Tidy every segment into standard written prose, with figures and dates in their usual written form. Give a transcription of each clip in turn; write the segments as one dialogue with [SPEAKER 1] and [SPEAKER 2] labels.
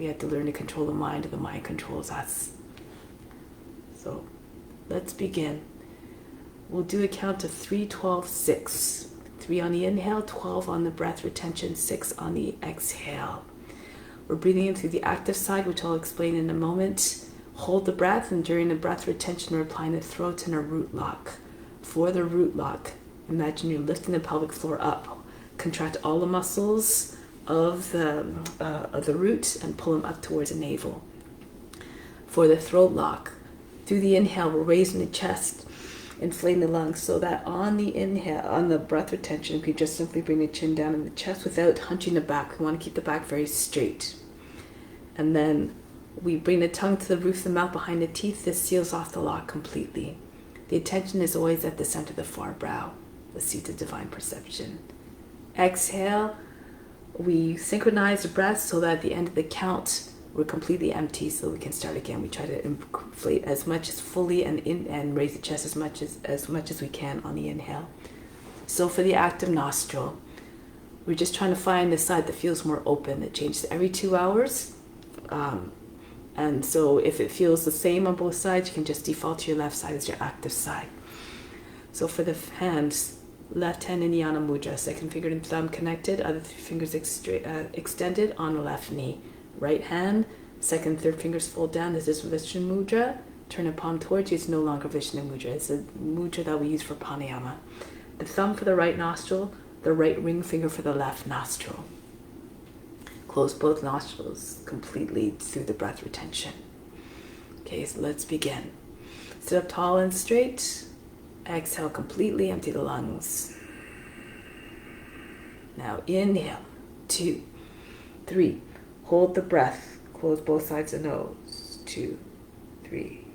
[SPEAKER 1] We have to learn to control the mind, and the mind controls us. So let's begin. We'll do a count of 3, 12, 6. 3 on the inhale, 12 on the breath retention, 6 on the exhale. We're breathing in through the active side, which I'll explain in a moment. Hold the breath, and during the breath retention, we're applying the throat in a root lock. For the root lock, imagine you're lifting the pelvic floor up. Contract all the muscles of the root and pull them up towards the navel. For the throat lock, through the inhale, we're raising the chest, inflating the lungs, so that on the inhale, on the breath retention, you can just simply bring the chin down in the chest without hunching the back. We want to keep the back very straight. And then we bring the tongue to the roof of the mouth behind the teeth. This seals off the lock completely. The attention is always at the center of the forebrow, the seat of divine perception. Exhale, we synchronize the breath so that at the end of the count, we're completely empty, so we can start again. We try to inflate as much as fully and raise the chest as much as we can on the inhale. So for the active nostril, we're just trying to find the side that feels more open. It changes every 2 hours. And so if it feels the same on both sides, you can just default to your left side as your active side. So for the hands, left hand in Jnana Mudra, second finger and thumb connected, other 3 fingers extended on the left knee. Right hand, second, third fingers fold down. This is Vishnu Mudra. Turn a palm towards you. It's no longer Vishnu Mudra. It's a mudra that we use for pranayama. The thumb for the right nostril, the right ring finger for the left nostril. Close both nostrils completely through the breath retention. Okay, so let's begin. Sit up tall and straight. Exhale completely, empty the lungs. Now inhale, 2, 3. Hold the breath. Close both sides of the nose. 2, 3,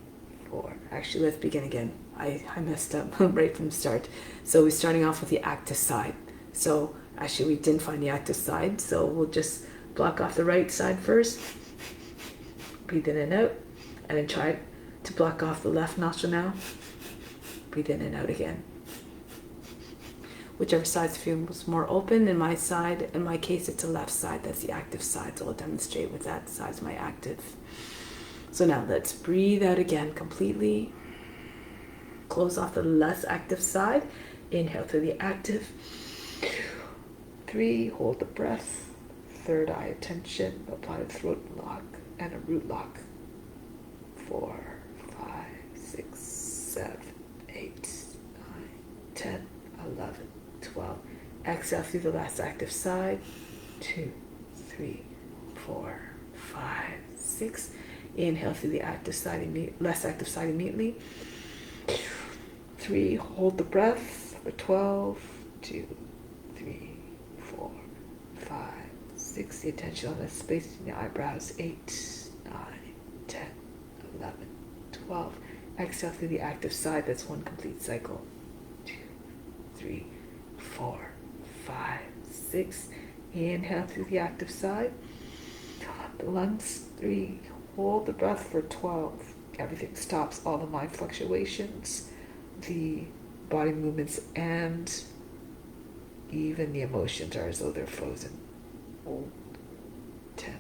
[SPEAKER 1] 4. Actually, let's begin again. I messed up right from the start. So we're starting off with the active side. So actually, we didn't find the active side. So we'll just block off the right side first. Breathe in and out. And then try to block off the left nostril now. Breathe in and out again. Whichever side feels more open. In my case, it's the left side. That's the active side. So I'll demonstrate with that side as my active. So now let's breathe out again completely. Close off the less active side. Inhale through the active. 2, 3. Hold the breath. Third eye attention. Apply a throat lock and a root lock. 4, 5, 6, 7, 8, 9, 10, 11, 12. Exhale through the last active side. 2, 3, 4, 5, 6. Inhale through the active side, less active side immediately. 3. Hold the breath for 12. 2, 3, 4, 5, 6. The attention on the space in the eyebrows. 8, 9, 10, 11, 12. Exhale through the active side. That's one complete cycle. 2, 3, 4, 5, 6. Inhale through the active side. The lungs. 3. Hold the breath for 12. Everything stops. All the mind fluctuations, the body movements, and even the emotions are as though they're frozen. 10,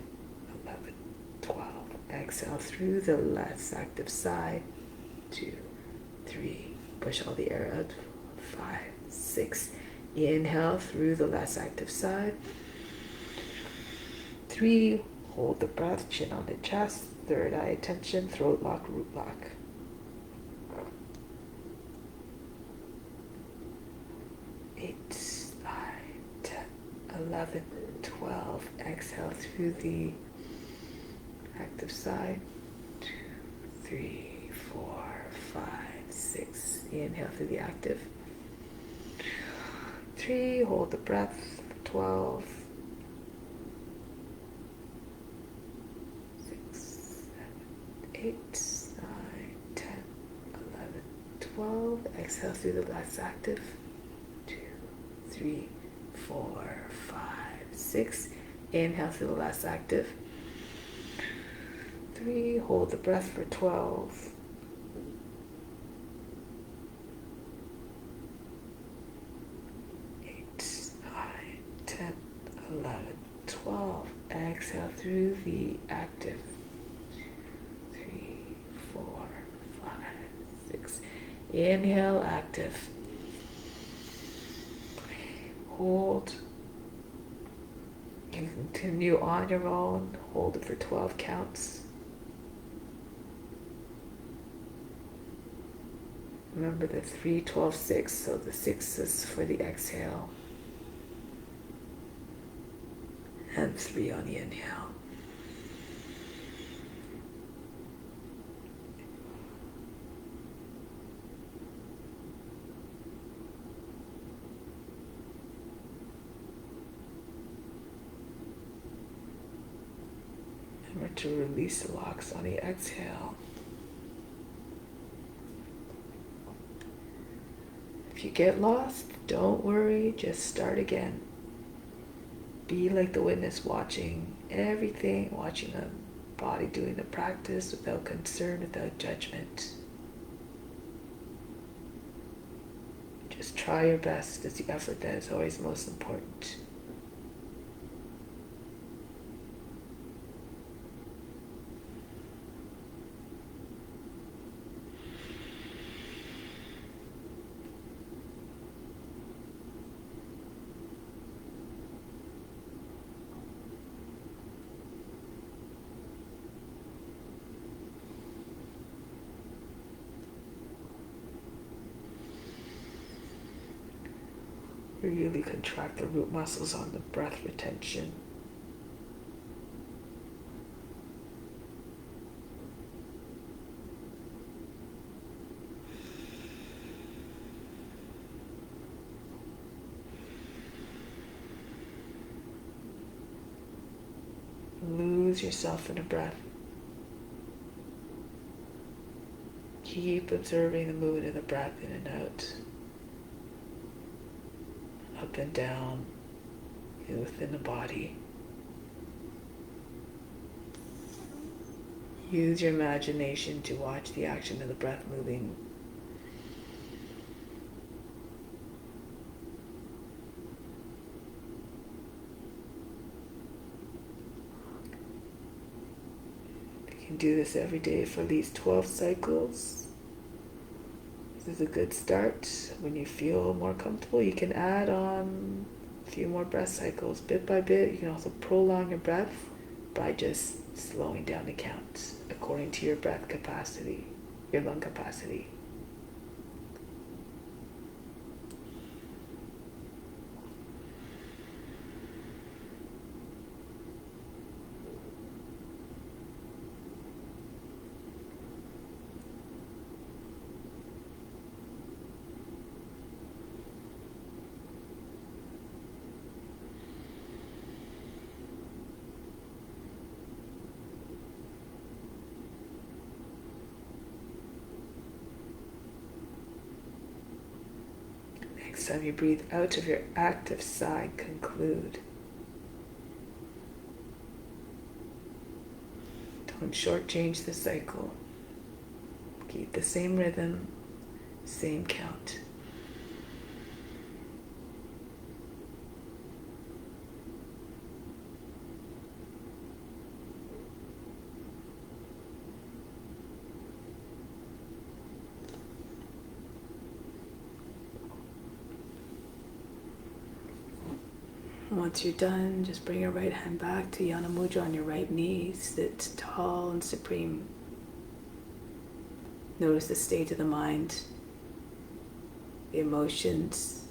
[SPEAKER 1] 11, 12. Exhale through the less active side. 2, 3. Push all the air out. 5, 6. Inhale through the less active side. 3. Hold the breath, chin on the chest. Third eye attention, throat lock, root lock. 8, 9, 10, 11, 12. Exhale through the active side. 2, 3, 4, 5, 6. Inhale through the active. 3. Hold the breath. 12. 8, 9, 10, 11, 12. Exhale through the last active. 2, 3, 4, 5, 6. Inhale through the last active. 3. Hold the breath for 12. 8, 9, 10, 11, 12.
[SPEAKER 2] exhale through the active. 3, 4, 5, 6. Inhale, active. Hold. You can continue on your own. Hold it for 12 counts. Remember the 3, 12, 6. So the 6 is for the exhale. And 3 on the inhale. Remember to release the locks on the exhale. If you get lost, don't worry, just start again. Be like the witness, watching everything, watching the body doing the practice without concern, without judgment. Just try your best. It's the effort that is always most important. Really contract the root muscles on the breath retention. Lose yourself in the breath. Keep observing the movement of the breath in and out. Up and down within the body. Use your imagination to watch the action of the breath moving. You can do this every day for at least 12 cycles. This is a good start. When you feel more comfortable, you can add on a few more breath cycles bit by bit. You can also prolong your breath by just slowing down the count according to your breath capacity, your lung capacity. Next time you breathe out of your active side, conclude. Don't shortchange the cycle. Keep the same rhythm, same count.
[SPEAKER 1] Once you're done, just bring your right hand back to Yana Mudra on your right knee. Sit tall and supreme. Notice the state of the mind, the emotions.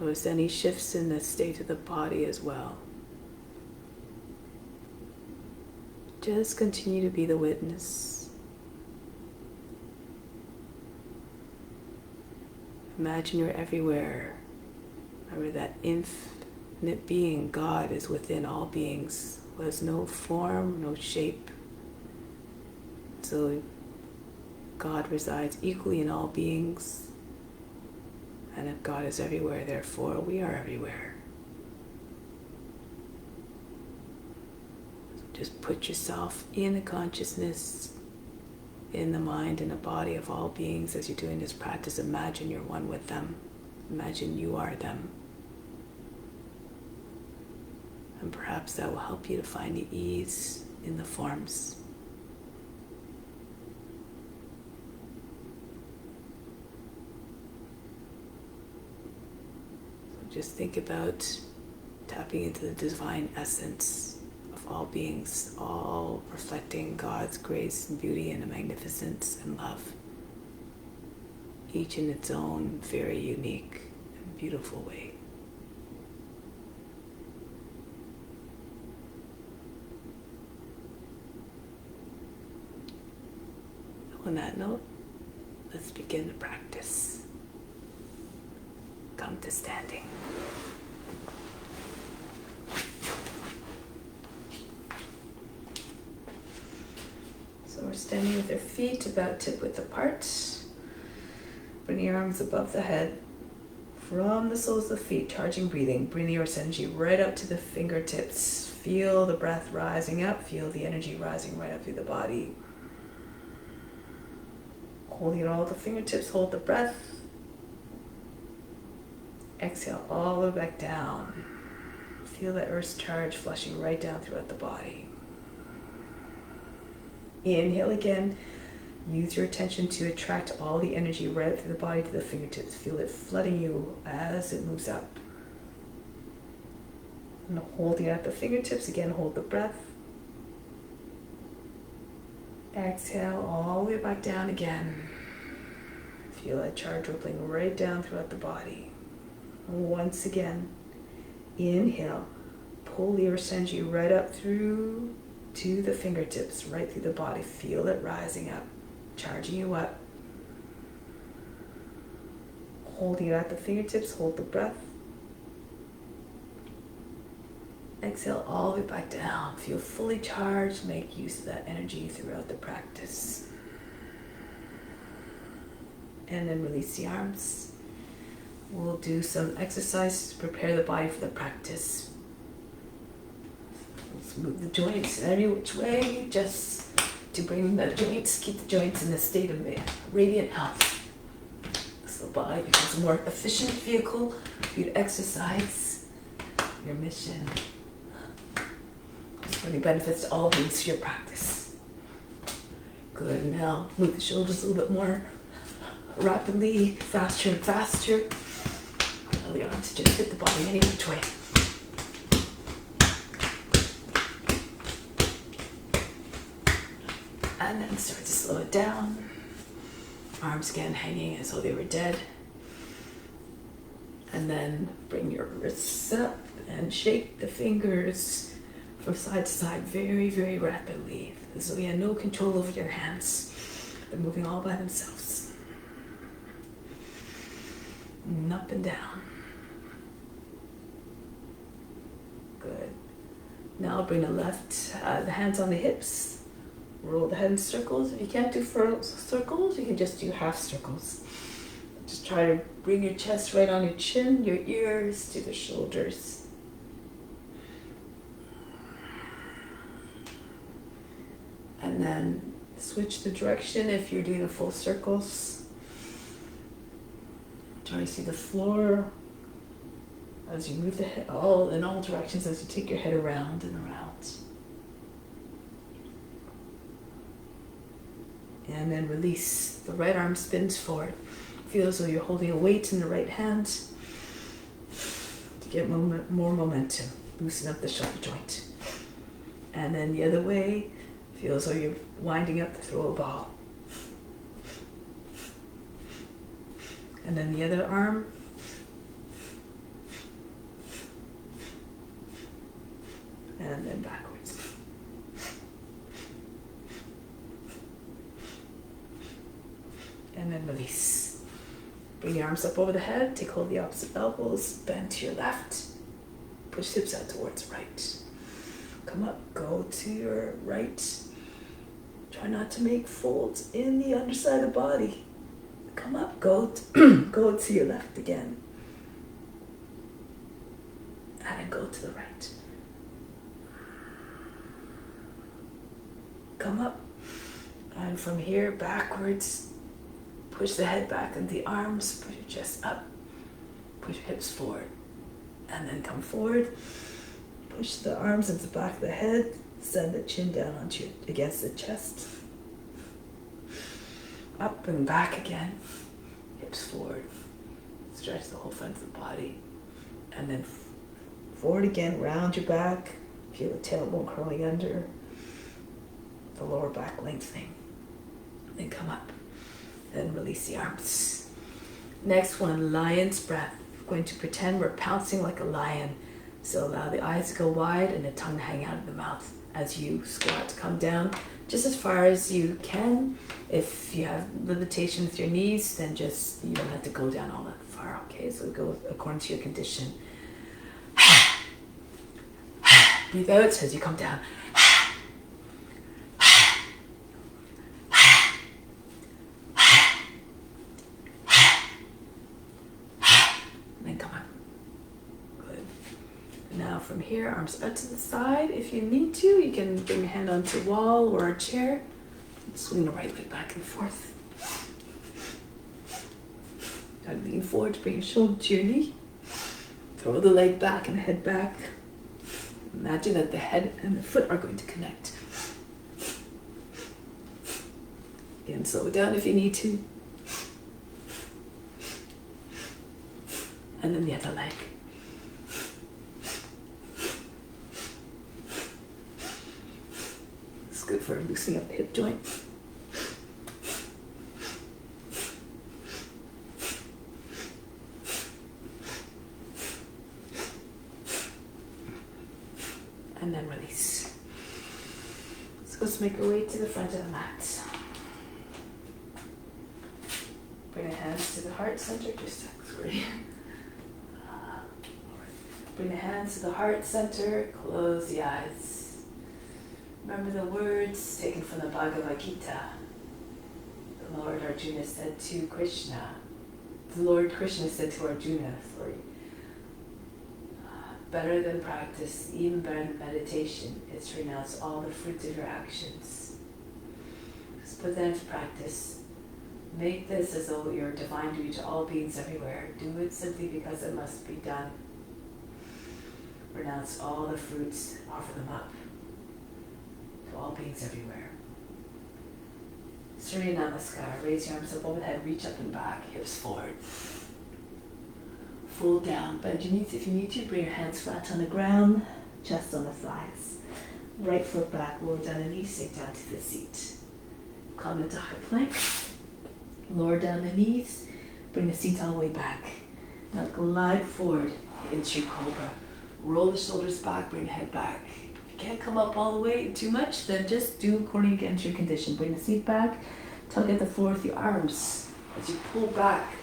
[SPEAKER 1] Notice any shifts in the state of the body as well. Just continue to be the witness. Imagine you're everywhere. Remember that infinite being, God, is within all beings, who has no form, no shape. So God resides equally in all beings. And if God is everywhere, therefore we are everywhere. So just put yourself in the consciousness, in the mind, in the body of all beings as you're doing this practice. Imagine you're one with them. Imagine you are them. And perhaps that will help you to find the ease in the forms. So just think about tapping into the divine essence of all beings, all reflecting God's grace and beauty and magnificence and love, each in its own very unique and beautiful way. On that note, let's begin the practice. Come to standing. So we're standing with our feet about tip width apart. Bring your arms above the head. From the soles of the feet, charging breathing. Bring your energy right up to the fingertips. Feel the breath rising up. Feel the energy rising right up through the body. Holding it all at the fingertips, hold the breath. Exhale all the way back down. Feel that earth's charge flushing right down throughout the body. Inhale again. Use your attention to attract all the energy right up through the body to the fingertips. Feel it flooding you as it moves up. And holding it at the fingertips, again, hold the breath. Exhale all the way back down again. Feel that charge rippling right down throughout the body. Once again, inhale. Pull your energy right up through to the fingertips, right through the body. Feel it rising up, charging you up. Holding it at the fingertips, hold the breath. Exhale all the way back down. Feel fully charged. Make use of that energy throughout the practice. And then release the arms. We'll do some exercises to prepare the body for the practice. Let's move the joints any which way, just to bring the joints, keep the joints in a state of radiant health. So the body becomes a more efficient vehicle for you to exercise your mission. Really benefits to all beings to your practice. Good. Now move the shoulders a little bit more rapidly, faster and faster. Allow the arms to just hit the body any which way. And then start to slow it down. Arms again hanging as though they were dead. And then bring your wrists up and shake the fingers from side to side very, very rapidly. So you have no control over your hands. They're moving all by themselves. And up and down. Good. Now bring the hands on the hips. Roll the head in circles. If you can't do circles, you can just do half circles. Just try to bring your chest right on your chin, your ears to the shoulders. And then switch the direction if you're doing the full circles. Try to see the floor as you move the head in all directions as you take your head around and around. And then release. The right arm spins forward. Feel as though you're holding a weight in the right hand to get more momentum, loosen up the shoulder joint. And then the other way, feel as though you're winding up to throw a ball. And then the other arm. And then backwards. And then release. Bring your arms up over the head. Take hold of the opposite elbows. Bend to your left. Push hips out towards right. Come up. Go to your right. Try not to make folds in the underside of the body. Come up. Go to your left again. And then go to the right. Come up. And from here, backwards. Push the head back and the arms. Push your chest up. Push your hips forward. And then come forward.
[SPEAKER 2] Push the arms into the back of the head. Send the chin down against the chest. Up and back again. Hips forward. Stretch the whole front of the body. And then forward again, round your back. Feel the tailbone curling under. The lower back lengthening. Then come up. Then release the arms. Next one, lion's breath. We're going to pretend we're pouncing like a lion. So allow the eyes to go wide and the tongue to hang out of the mouth. As you squat, come down just as far as you can. If you have limitation with your knees, then just, you don't have to go down all that far, okay? So go according to your condition. Breathe out as you come down. And then come up. Good. Now from here, arms out to the side. If you need to, you can bring your hand onto a wall or a chair. Swing the right leg back and forth. Now lean forward to bring your shoulder to your knee. Throw the leg back and head back. Imagine that the head and the foot are going to connect. Again, slow it down if you need to. And then the other leg. It's good for loosening up the hip joint. And then release. So let's make our way to the front of the mat. Bring the hands to the heart center. Bring the hands to the heart center. Close the eyes. Remember the words taken from the Bhagavad Gita. The Lord Arjuna said to Krishna. The Lord Krishna said to Arjuna, better than practice, even better than meditation, is to renounce all the fruits of your actions. Just put that into practice. Make this as though you're divine duty to all beings everywhere. Do it simply because it must be done. Renounce all the fruits, offer them up to all beings everywhere. Surya Namaskar. Raise your arms above the head, reach up and back, hips forward. Fold down, bend your knees if you need to. Bring your hands flat on the ground, chest on the thighs. Right foot back, lower down the knees, sink down to the seat. Come into high plank. Lower down the knees, bring the seat all the way back. Now glide forward into your Cobra. Roll the shoulders back, bring the head back. If you can't come up all the way too much, then just do according to your condition. Bring the seat back, tug at the floor with your arms. As you pull back,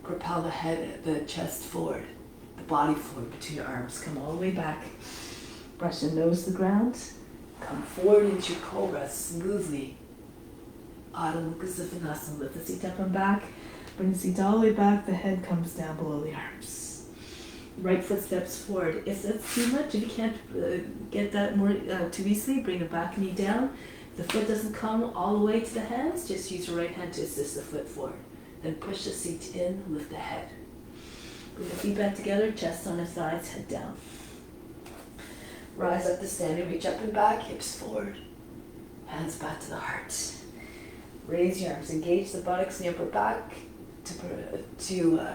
[SPEAKER 2] propel the head, the chest forward, the body forward between your arms. Come all the way back. Brush the nose to the ground. Come forward into your Cobra smoothly. Hanamanasana. Lift the seat up and back. Bring the seat all the way back. The head comes down below the arms. Right foot steps forward. If that's too much, if you can't get that more too easily, bring the back knee down. If the foot doesn't come all the way to the hands, just use your right hand to assist the foot forward. Then push the seat in, lift the head. Bring the feet back together, chest on the sides, head down. Rise up to standing, reach up and back, hips forward. Hands back to the heart. Raise your arms, engage the buttocks and the upper back to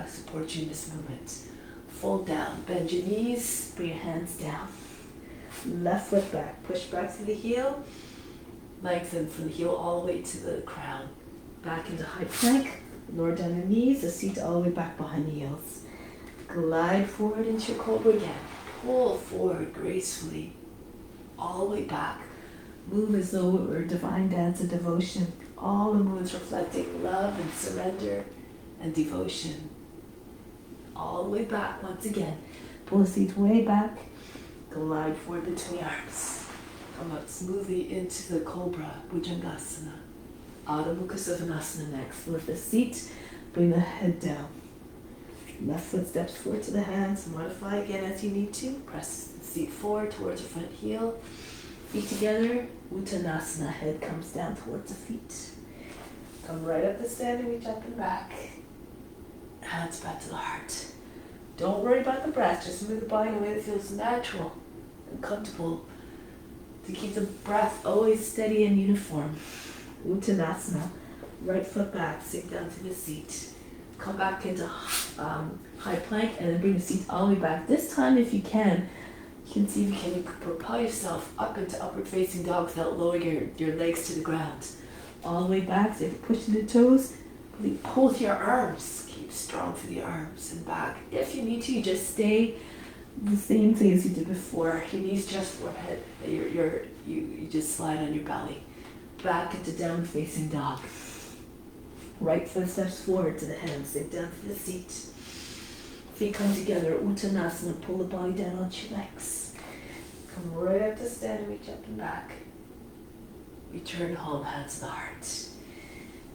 [SPEAKER 2] support you in this movement. Fold down, bend your knees, bring your hands down. Left foot back, push back to the heel. Lengthen from the heel all the way to the crown. Back into high plank. Lower down your knees, the seat all the way back behind the heels. Glide forward into your Cobra again. Pull forward gracefully, all the way back. Move as though it were a divine dance of devotion. All the moves reflecting love and surrender and devotion. All the way back once again. Pull the seat way back. Glide forward between arms. Come up smoothly into the Cobra, Bhujangasana. Hanamanasana next. Lift the seat, bring the head down. Left foot steps forward to the hands. Modify again as you need to. Press the seat forward towards the front heel. Feet together. Uttanasana. Head comes down towards the feet. Come right up the stand and reach up and back. Hands back to the heart. Don't worry about the breath. Just move the body in a way that feels natural
[SPEAKER 1] and comfortable. To keep the breath always steady and uniform. Uttanasana. Right foot back, sink down to the seat. Come back into high plank and then bring the seat all the way back. This time, if you can see if you can propel yourself up into upward facing dog without lowering your legs to the ground. All the way back, so if you push to the toes, really pull through your arms. Keep strong through the arms and back. If you need to, you just stay the same thing as you did before. Your knees just forehead. You just slide on your belly. Back into downward facing dog. Right foot steps forward to the hands, sink down to the seat. Feet come together, Uttanasana, pull the body down onto your legs. Come right up to stand, reach up and back. Return home, hands to the heart.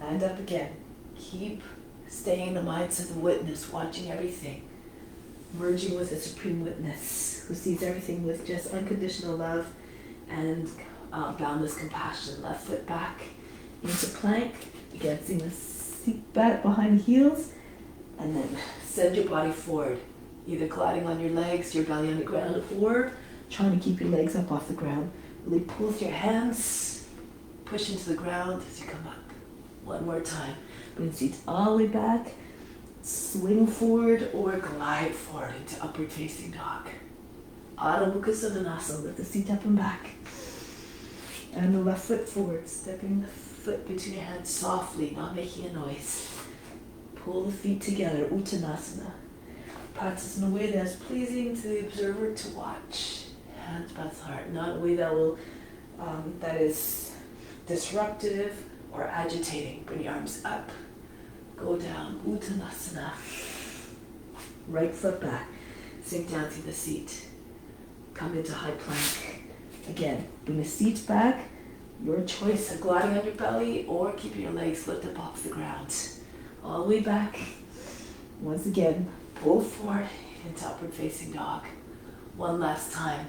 [SPEAKER 1] And up again. Keep staying in the mindset of witness, watching everything. Merging with the Supreme Witness, who sees everything with just unconditional love and boundless compassion. Left foot back into plank. Again, sing the seat back behind the heels, and then send your body forward, either gliding on your legs, your belly on the ground, or trying to keep your legs up off the ground. Really pull with your hands, push into the ground as you come up. One more time. Bring the seat all the way back, swing forward or glide forward into upward facing dog. Adho Mukha Svanasana, lift the seat up and back. And the left foot forward, stepping the foot between your hands softly, not making a noise. Pull the feet together, Uttanasana. Practice in a way that's pleasing to the observer to watch. Hands back to the heart, not in a way that will that is disruptive or agitating. Bring your arms up, go down, Uttanasana. Right foot back, sink down to the seat. Come into high plank. Again, bring the seat back. Your choice of gliding on your belly or keeping your legs lifted off the ground. All the way back. Once again, pull forward into upward facing dog. One last time.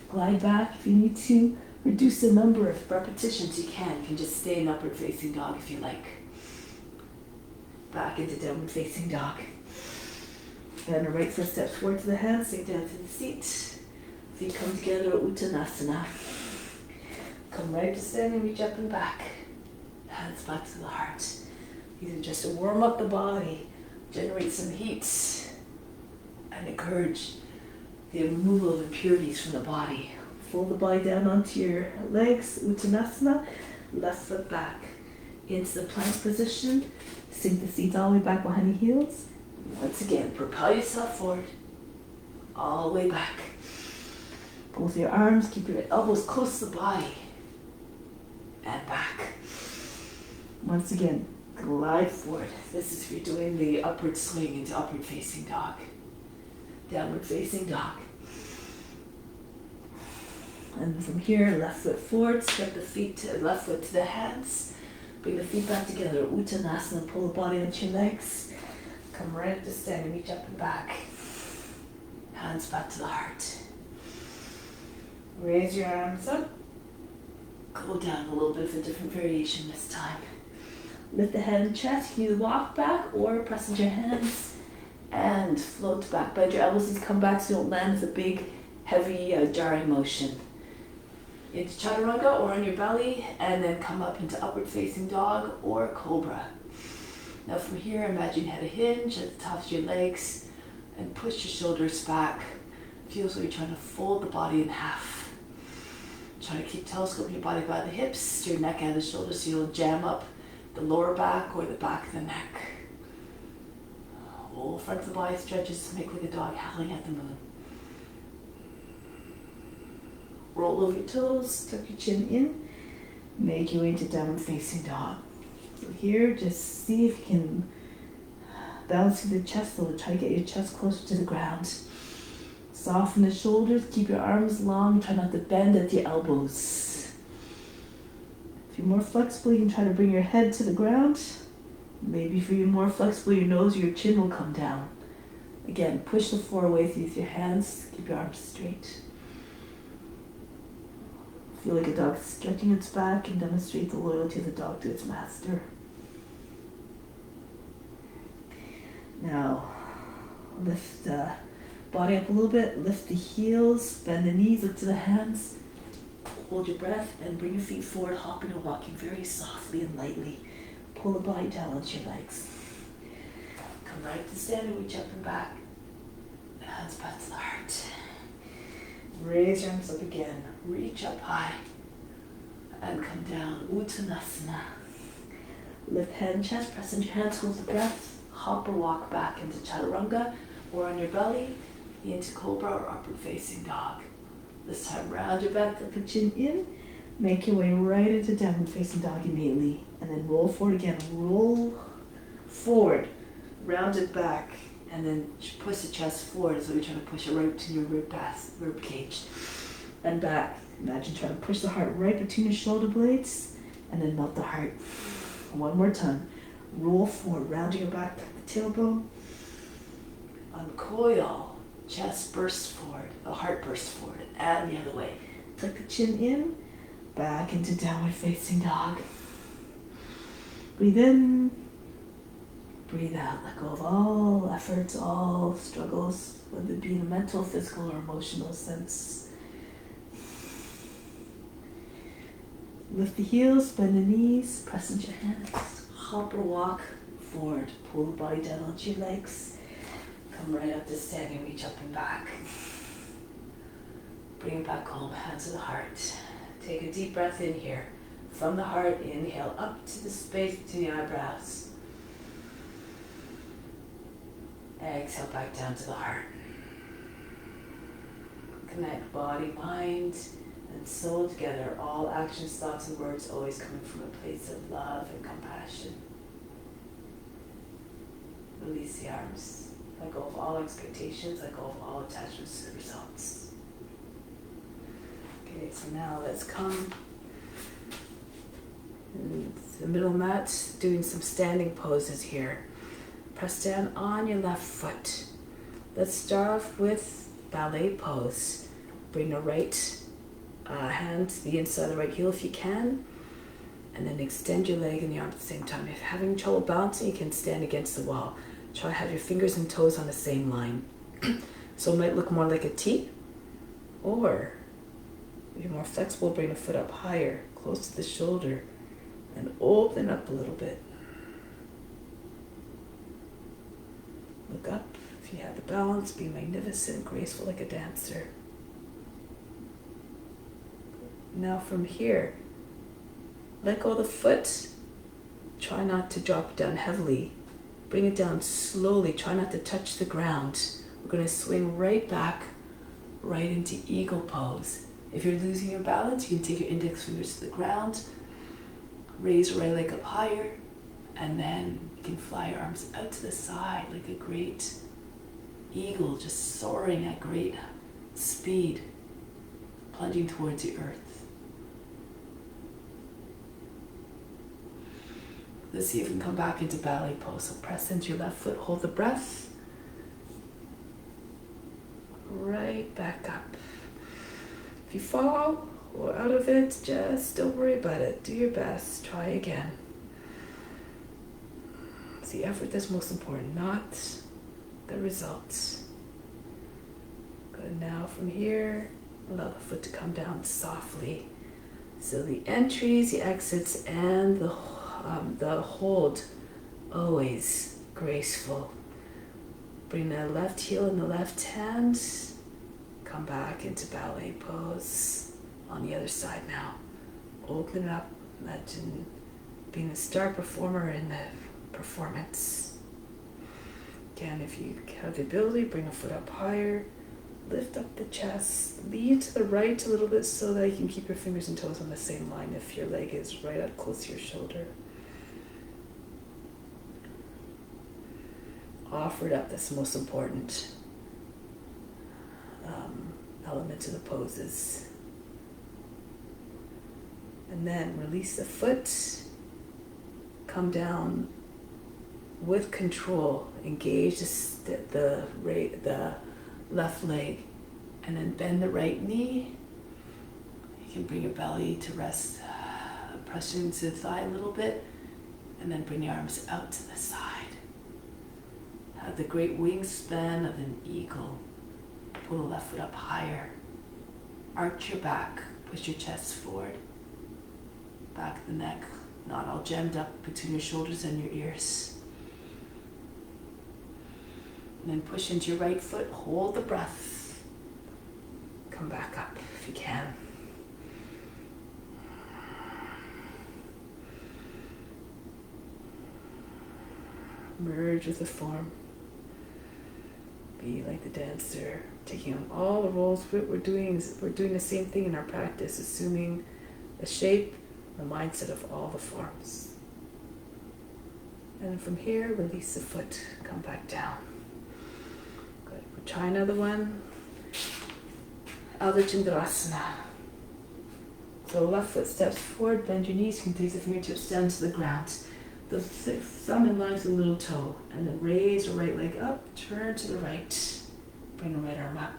[SPEAKER 1] Glide back if you need to. Reduce the number of repetitions you can. You can just stay in upward facing dog if you like. Back into downward facing dog. And the right foot steps forward to the hands, sink down to the seat. Feet come together, Uttanasana. Come right to standing, reach up and back. Hands back to the heart. These are just to warm up the body, generate some heat, and encourage the removal of impurities from the body. Fold the body down onto your legs, Uttanasana. Left foot back into the plank position. Sink the seat all the way back behind the heels. Once again, propel yourself forward, all the way back. Both your arms, keep your elbows close to the body. And back. Once again, glide forward. This is if you're doing the upward swing into upward facing dog. Downward facing dog. And from here, left foot forward, step the feet to left foot to the hands. Bring the feet back together, Uttanasana, pull the body onto your legs. Come right up to stand, reach up and back. Hands back to the heart. Raise your arms up. Go down a little bit of a different variation this time. Lift the head and chest. You walk back or press into your hands and float back. Bend your elbows as you come back so you don't land with a big, heavy, jarring motion. Into chaturanga or on your belly, and then come up into upward facing dog or cobra. Now from here, imagine you had a hinge at the tops of your legs and push your shoulders back. Feels like you're trying to fold the body in half. Try to keep telescoping your body by the hips, your neck and the shoulders so you don't jam up the lower back or the back of the neck. Whole front of the body stretches to make like a dog howling at the moon. Roll over your toes, tuck your chin in, make your way into downward facing dog. So here, just see if you can balance through the chest a little. Try to get your chest closer to the ground. Soften the shoulders, keep your arms long, try not to bend at the elbows. If you're more flexible, you can try to bring your head to the ground. Maybe if you're more flexible, your nose or your chin will come down. Again, push the floor away with your hands, keep your arms straight. Feel like a dog stretching its back and demonstrate the loyalty of the dog to its master. Now, lift
[SPEAKER 3] Body up a little bit, lift the heels, bend the knees, look to the hands. Hold your breath and bring your feet forward, hopping and walking very softly and lightly. Pull the body down onto your legs. Come right to standing, reach up and back. Hands back to the heart. Raise your arms up again. Reach up high. And come down. Uttanasana. Lift head and chest, press into your hands, hold the breath. Hop or walk back into chaturanga or on your belly into Cobra or upward facing dog. This time round your back, tuck the chin in. Make your way right into downward facing dog immediately. And then roll forward again. Roll forward. Round it back. And then push the chest forward as though you're trying to push it right to your rib cage. And back. Imagine trying to push the heart right between your shoulder blades. And then melt the heart. One more time. Roll forward. Round your back, tuck the tailbone. Uncoil. Chest bursts forward. The heart bursts forward. And the other way. Tuck the chin in. Back into downward facing dog. Breathe in. Breathe out. Let go of all efforts, all struggles, whether it be in a mental, physical, or emotional sense. Lift the heels, bend the knees, press into your hands. Hop or walk forward. Pull the body down onto your legs. Come right up to standing, reach up and back. Bring it back home, hands to the heart. Take a deep breath in here. From the heart, inhale up to the space between the eyebrows. Exhale back down to the heart. Connect body, mind, and soul together. All actions, thoughts, and words always coming from a place of love and compassion. Release the arms. Let go of all expectations. Let go of all attachments to the results. Okay, so now let's come in the middle mat, doing some standing poses here. Press down on your left foot. Let's start off with Ballet Post. Bring the right hand to the inside of the right heel if you can. And then extend your leg and the arm at the same time. If you're having trouble balancing, you can stand against the wall. Try to have your fingers and toes on the same line. So it might look more like a T. Or, if you're more flexible, bring the foot up higher, close to the shoulder. And open up a little bit. Look up. If you have the balance, be magnificent, graceful like a dancer. Now from here, let go of the foot. Try not to drop it down heavily. Bring it down slowly. Try not to touch the ground. We're going to swing right back, right into eagle pose. If you're losing your balance, you can take your index fingers to the ground. Raise your right leg up higher. And then you can fly your arms out to the side like a great eagle, just soaring at great speed, plunging towards the earth. Let's see if we can come back into ballet pose. So press into your left foot, hold the breath. Right back up. If you fall or out of it, just don't worry about it. Do your best. Try again. It's the effort that's most important, not the results. Good. Now from here, allow the foot to come down softly. So the entries, the exits, and the hold, always graceful. Bring the left heel and the left hand. Come back into ballet pose on the other side now. Open it up. Imagine being the star performer in the performance. Again, if you have the ability, bring a foot up higher. Lift up the chest. Lean to the right a little bit so that you can keep your fingers and toes on the same line if your leg is right up close to your shoulder. Offer it up. That's the most important element to the poses. And then release the foot. Come down with control. Engage the left leg. And then bend the right knee. You can bring your belly to rest. Press into the thigh a little bit. And then bring the arms out to the side. Have the great wingspan of an eagle.
[SPEAKER 1] Pull the left foot up higher. Arch your back. Push your chest forward. Back of the neck, not all jammed up between your shoulders and your ears. And then push into your right foot. Hold the breath. Come back up if you can. Merge with the form. Be like the dancer, taking on all the roles. What we're doing is we're doing the same thing in our practice, assuming the shape, the mindset of all the forms. And then from here, release the foot, come back down. Good. We'll try another one. Untitled. So left foot steps forward, bend your knees, you can take the fingertips down to the ground. The thumb in line with the little toe, and then raise your right leg up, turn to the right, bring the right arm up.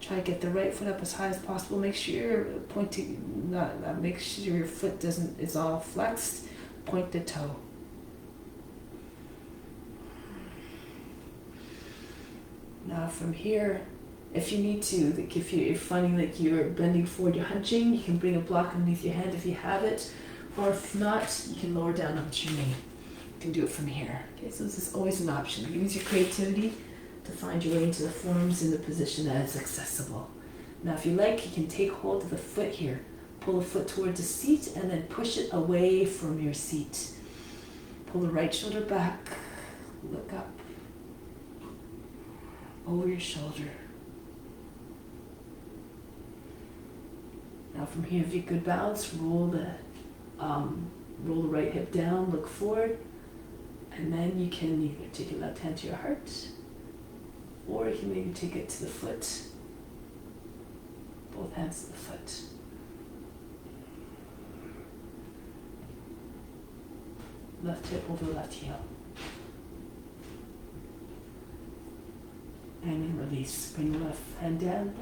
[SPEAKER 1] Try to get the right foot up as high as possible. Make sure you're pointing, make sure your foot is all flexed. Point the toe. Now from here, if you need to, like if you're finding like you're bending forward, you're hunching, you can bring a block underneath your hand if you have it. Or if not, you can lower down onto your knee. You can do it from here. Okay, so this is always an option. Use your creativity to find your way into the forms in the position that is accessible. Now if you like, you can take hold of the foot here. Pull the foot towards the seat and then push it away from your seat. Pull the right shoulder back. Look up. Over your shoulder. Now from here, if you could balance, roll the right hip down, look forward, and then you can either take your left hand to your heart, or you can maybe take it to the foot, both hands to the foot. Left hip over left heel. And then release. Bring the left hand down,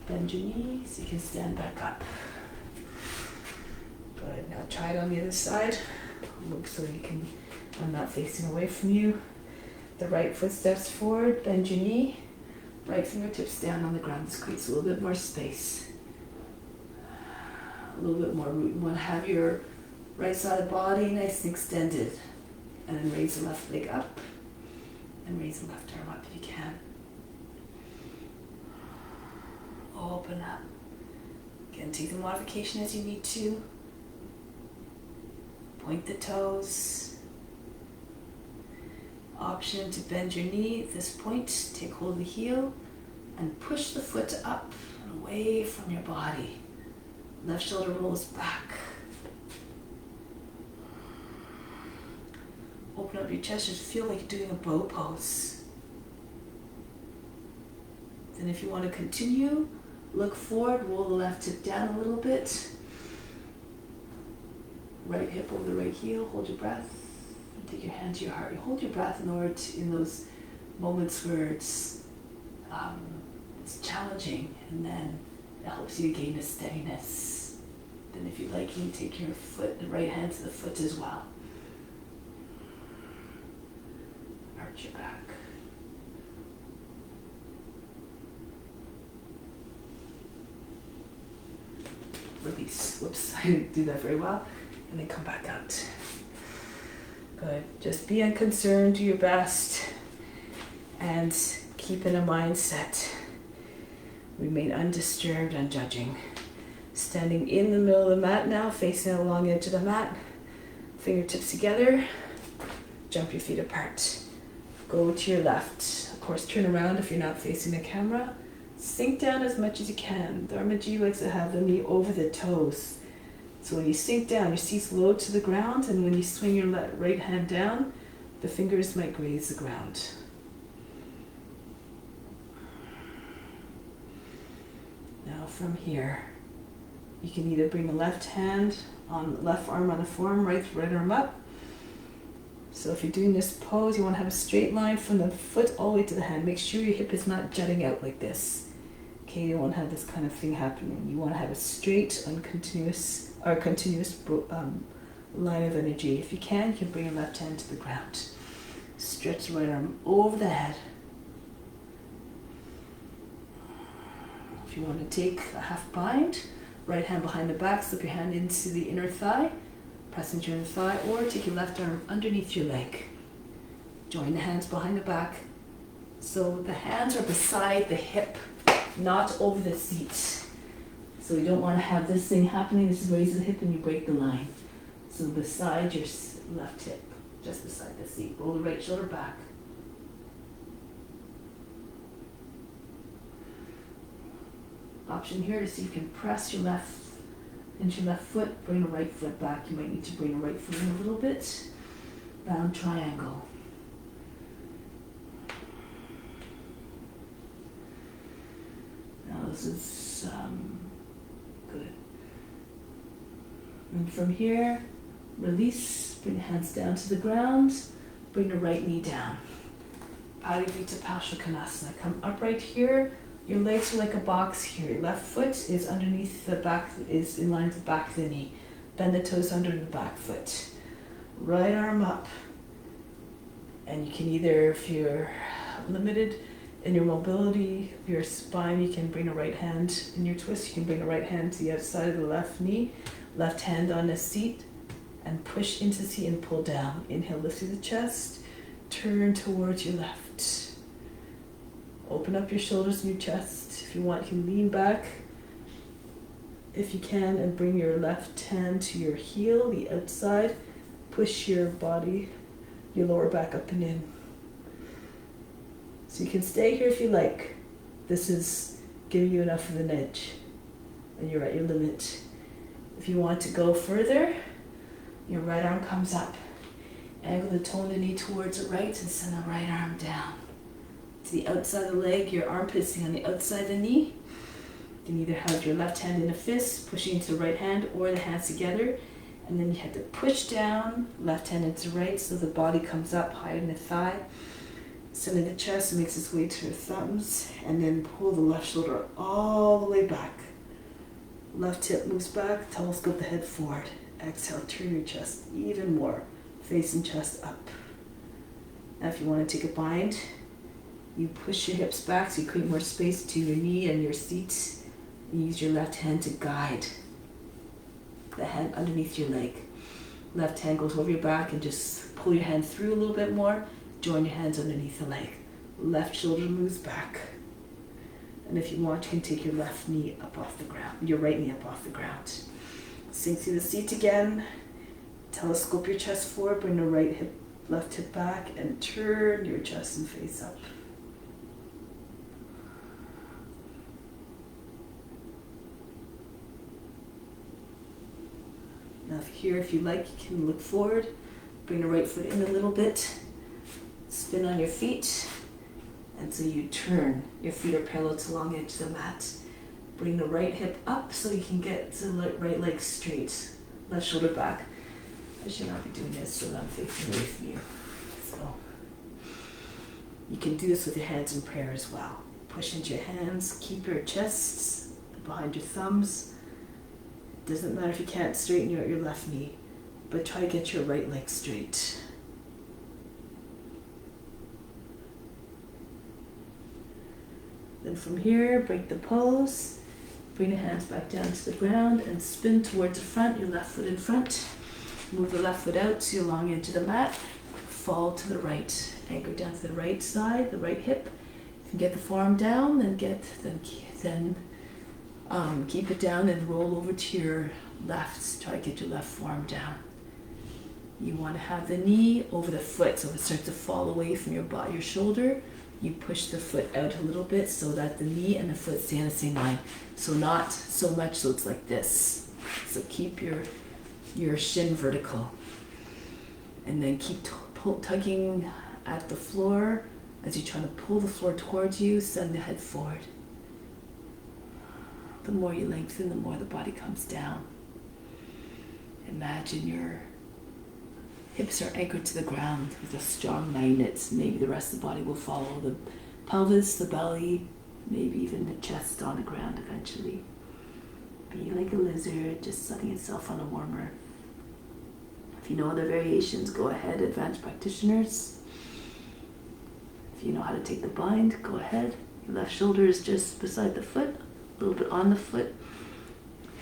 [SPEAKER 1] bend your knees, you can stand back up. Good, now try it on the other side. Look so you can, I'm not facing away from you. The right foot steps forward, bend your knee, right fingertips down on the ground. This creates a little bit more space. A little bit more root. You want to have your right side of the body nice and extended. And then raise the left leg up, and raise the left arm up if you can. Open up. Again, take the modification as you need to. Point the toes. Option to bend your knee at this point. Take hold of the heel and push the foot up and away from your body. Left shoulder rolls back. Open up your chest. Just feel like you're doing a bow pose. Then if you want to continue, look forward, roll the left hip down a little bit. Right hip over the right heel, hold your breath. And take your hand to your heart. You hold your breath in order to, in those moments where it's challenging, and then it helps you gain a steadiness. Then if you like, you can take your foot, the right hand to the foot as well. Arch your back. Release. Whoops, I didn't do that very well. And then come back out. Good. Just be unconcerned, do your best, and keep in a mindset. Remain undisturbed, unjudging. Standing in the middle of the mat now, facing along the edge of the mat. Fingertips together. Jump your feet apart. Go to your left. Of course, turn around if you're not facing the camera. Sink down as much as you can. Dharma Yoga likes to have the knee over the toes. So when you sink down, your seat's low to the ground, and when you swing your right hand down, the fingers might graze the ground. Now from here, you can either bring the left hand on left arm on the form, right arm up. So if you're doing this pose, you want to have a straight line from the foot all the way to the hand. Make sure your hip is not jutting out like this. Okay, you don't want to have this kind of thing happening. You want to have a straight, continuous line of energy. If you can bring your left hand to the ground. Stretch the right arm over the head.
[SPEAKER 3] If you want to take a half bind, right hand behind the back, slip your hand into the inner thigh, press into your inner thigh, or take your left arm underneath your leg. Join the hands behind the back. So the hands are beside the hip, not over the seat. So you don't want to have this thing happening. This is raise the hip and you break the line. So beside your left hip, just beside the seat. Roll the right shoulder back. Option here to see if you can press your left into your left foot, bring the right foot back. You might need to bring the right foot in a little bit. Round triangle. Now this is good. And from here, release, bring the hands down to the ground, bring the right knee down. Adivita Pasha Kalasana. Come upright here. Your legs are like a box here. Your left foot is underneath the back, is in line with the back of the knee. Bend the toes under the back foot. Right arm up. And you can either, if you're limited in your mobility of your spine, you can bring a right hand in your twist. You can bring the right hand to the outside of the left knee. Left hand on the seat. And push into the seat and pull down. Inhale, lift through the chest. Turn towards your left. Open up your shoulders and your chest. If you want, you can lean back if you can and bring your left hand to your heel, the outside. Push your body, your lower back up and in. So you can stay here if you like. This is giving you enough of an edge and you're at your limit. If you want to go further, your right arm comes up. Angle the toe of the knee towards the right and send the right arm down. To the outside of the leg, your armpit sitting on the outside of the knee. You can either have your left hand in a fist, pushing into the right hand, or the hands together. And then you have to push down, left hand into right, so the body comes up higher than the thigh. Center the chest, makes its way to the thumbs, and then pull the left shoulder all the way back. Left hip moves back, telescope the head forward. Exhale, turn your chest even more, facing chest up. Now if you want to take a bind, you push your hips back so you create more space between your knee and your seat. You use your left hand to guide the hand underneath your leg. Left hand goes over your back and just pull your hand through a little bit more. Join your hands underneath the leg. Left shoulder moves back. And if you want, you can take your left knee up off the ground, your right knee up off the ground. Sink through the seat again. Telescope your chest forward, bring the right hip, left hip back, and turn your chest and face up. Now here, if you like, you can look forward, bring the right foot in a little bit, spin on your feet, and so you turn. Your feet are parallel to the long edge of the mat. Bring the right hip up so you can get the right leg straight, left shoulder back. I should not be doing this so that I'm facing away from you. So you can do this with your hands in prayer as well. Push into your hands, keep your chests behind your thumbs. Doesn't matter if you can't straighten your left knee, but try to get your right leg straight. Then from here, break the pose. Bring the hands back down to the ground and spin towards the front, your left foot in front. Move the left foot out to your long edge of the mat. Fall to the right. Anchor down to the right side, the right hip. If you get the forearm down, then keep it down and roll over to your left. Try to get your left forearm down. You want to have the knee over the foot, so if it starts to fall away from your shoulder, you push the foot out a little bit so that the knee and the foot stay on the same line. So not so much so it's like this. So keep your shin vertical. And then keep tugging at the floor as you're trying to pull the floor towards you, send the head forward. The more you lengthen, the more the body comes down. Imagine your hips are anchored to the ground with a strong magnet. Maybe the rest of the body will follow. The pelvis, the belly, maybe even the chest on the ground eventually. Be like a lizard, just sunning itself on a warmer. If you know other variations, go ahead, advanced practitioners. If you know how to take the bind, go ahead. Your left shoulder is just beside the foot. a little bit on the foot.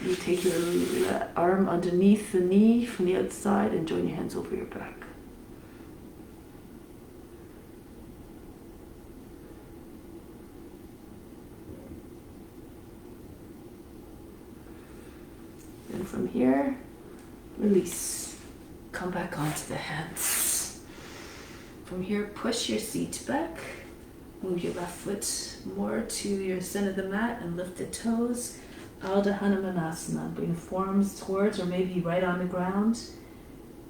[SPEAKER 3] You take your arm underneath the knee from the outside and join your hands over your back. And from here, release. Come back onto the hands. From here, push your seat back. Move your left foot more to your center of the mat and lift the toes. Out to Hanamanasana. Bring the forearms towards or maybe right on the ground.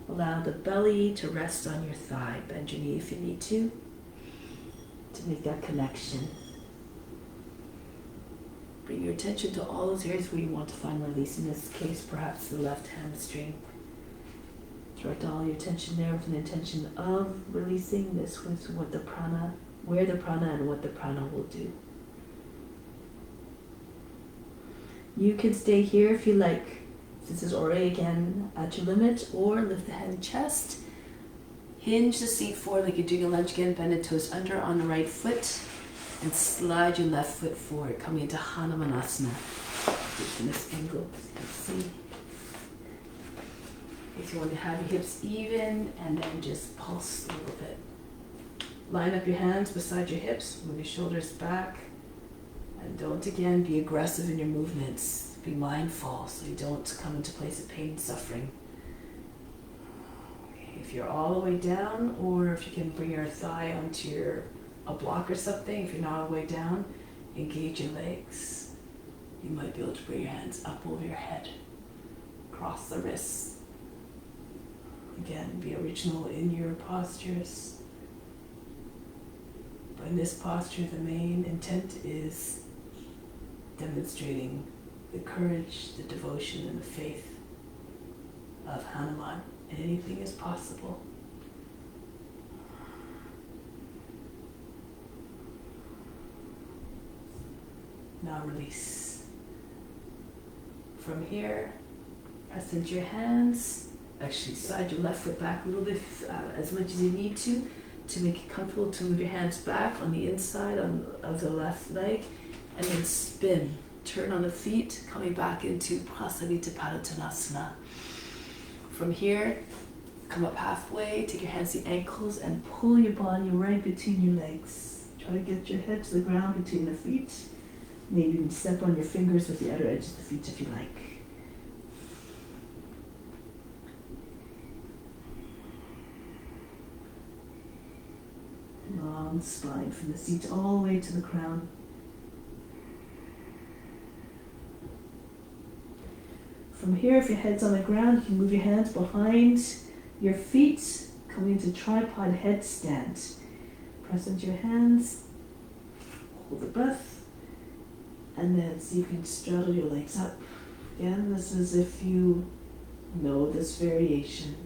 [SPEAKER 3] Allow the belly to rest on your thigh. Bend your knee if you need to make that connection. Bring your attention to all those areas where you want to find release. In this case, perhaps the left hamstring. Direct all your attention there with an intention of releasing. This was what the prana, where the prana and what the prana will do. You can stay here if you like. This is already again at your limit, or lift the head and chest. Hinge the seat forward like you're doing a lunge again. Bend the toes under on the right foot and slide your left foot forward, coming into Hanamanasana. Just in this angle, so you can see. If you want to have your hips even and then just pulse a little bit. Line up your hands beside your hips, move your shoulders back. And don't again be aggressive in your movements. Be mindful so you don't come into a place of pain and suffering. Okay, if you're all the way down, or if you can bring your thigh onto a block or something, if you're not all the way down, engage your legs. You might be able to bring your hands up over your head. Cross the wrists. Again, be original in your postures. But in this posture, the main intent is demonstrating the courage, the devotion, and the faith of Hanuman. Anything is possible. Now release. From here, press into your hands. Actually, slide your left foot back a little bit, as much as you need to make it comfortable to move your hands back on the inside of the left leg, and then spin. Turn on the feet, coming back into Prasarita Padottanasana. From here, come up halfway, take your hands to the ankles, and pull your body right between your legs. Try to get your head to the ground between the feet. Maybe even step on your fingers with the outer edge of the feet if you like. Long spine from the seat all the way to the crown. From here, if your head's on the ground, you can move your hands behind your feet, coming into tripod headstand. Press into your hands, hold the breath, and then so you can straddle your legs up. Again, this is if you know this variation.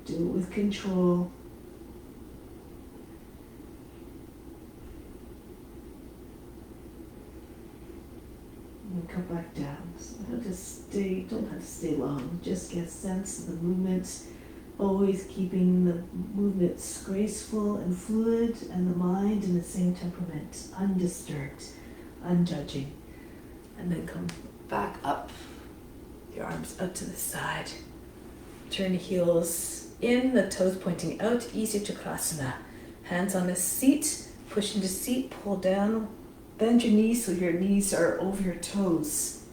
[SPEAKER 3] Do it with control. And come back down. So don't have to stay long. Just get a sense of the movement. Always keeping the movements graceful and fluid, and the mind in the same temperament, undisturbed, unjudging. And then come back up. Your arms out to the side. Turn the heels in, the toes pointing out. Easy Chakasana. Hands on the seat. Push into seat. Pull down. Bend your knees so your knees are over your toes.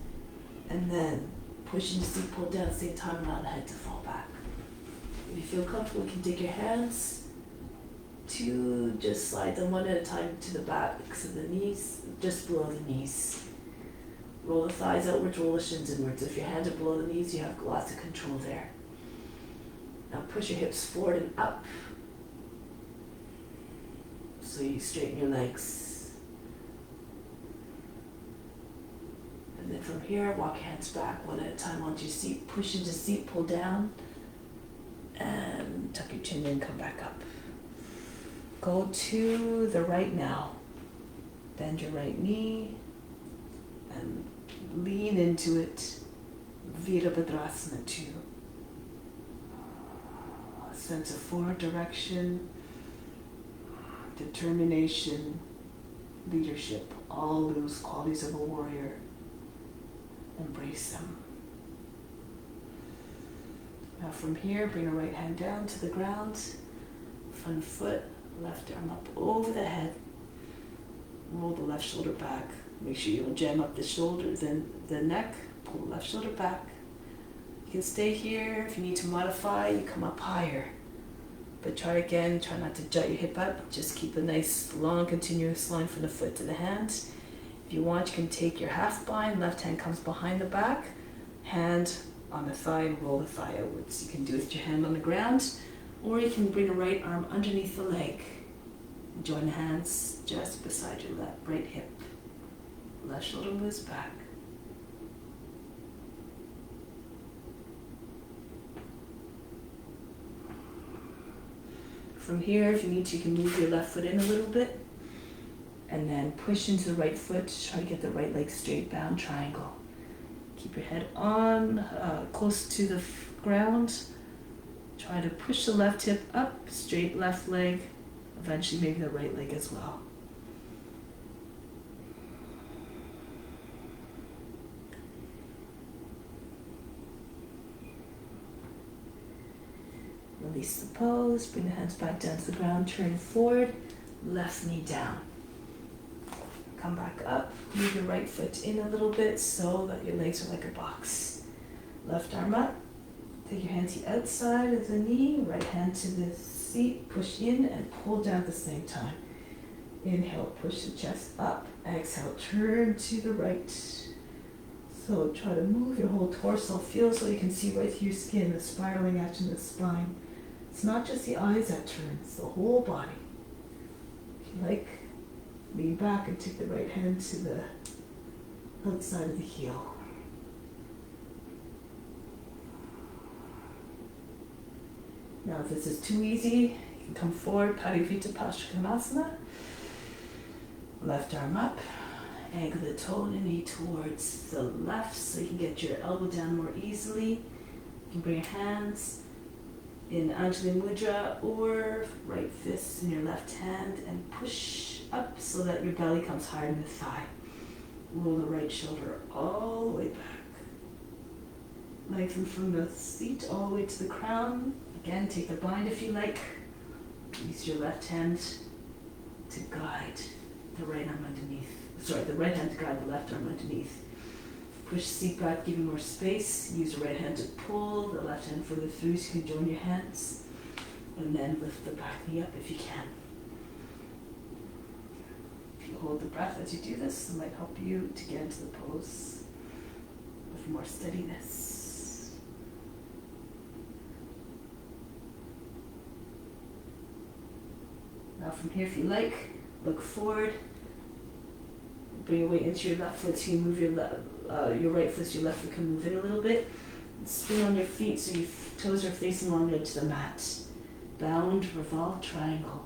[SPEAKER 3] And then push into seat, pull down at the same time, allow the head to fall back. If you feel comfortable, you can take your hands to just slide them one at a time to the backs of the knees, just below the knees. Roll the thighs outwards, roll the shins inwards. If your hands are below the knees, you have lots of control there. Now push your hips forward and up. So you straighten your legs. And then from here, walk your hands back one at a time onto your seat. Push into seat, pull down. And tuck your chin in, come back up. Go to the right now. Bend your right knee. And lean into it. Virabhadrasana 2. A sense of forward direction, determination, leadership.
[SPEAKER 1] all those qualities of a warrior. Embrace them. Now from here, bring a right hand down to the ground, front foot, left arm up over the head. Roll the left shoulder back. Make sure you don't jam up the shoulder, then the neck. Pull the left shoulder back. You can stay here. If you need to modify, you come up higher. But try again, try not to jut your hip up. Just keep a nice, long, continuous line from the foot to the hand. If you want, you can take your half bind. Left hand comes behind the back. Hand on the thigh and roll the thigh outwards. You can do it with your hand on the ground, or you can bring a right arm underneath the leg. Join the hands just beside your left right hip. Left shoulder moves back. From here, if you need to, you can move your left foot in a little bit and then push into the right foot. Try to get the right leg straight, bound triangle. Keep your head on, close to the ground. Try to push the left hip up, straight left leg, eventually maybe the right leg as well. Release the pose, bring the hands back down to the ground, turn forward, left knee down. Come back up, move your right foot in a little bit so that your legs are like a box. Left arm up, take your hand to the outside of the knee, right hand to the seat, push in and pull down at the same time. Inhale, push the chest up, exhale, turn to the right. So try to move your whole torso, feel so you can see right through your skin, the spiraling action of the spine. It's not just the eyes that turn, it's the whole body. If you like, lean back and take the right hand to the outside of the heel. Now if this is too easy, you can come forward, Parivita Paschimottanasana. Left arm up, angle the toe and the knee towards the left so you can get your elbow down more easily. You can bring your hands in Anjali Mudra or right fist in your left hand and push up so that your belly comes higher than the thigh. Roll the right shoulder all the way back. Lengthen from the seat all the way to the crown. Again, take the bind if you like. Use your left hand to guide the right arm underneath. Sorry, the right hand to guide the left arm underneath. Push the seat back, give you more space. Use the right hand to pull, the left hand further through so you can join your hands. And then lift the back knee up if you can. If you hold the breath as you do this, it might help you to get into the pose with more steadiness. Now from here, if you like, look forward. Bring your weight into your left foot so you move your right foot so your left foot can move in a little bit. And spin on your feet so your toes are facing along the edge of the mat. Bound, revolve, triangle.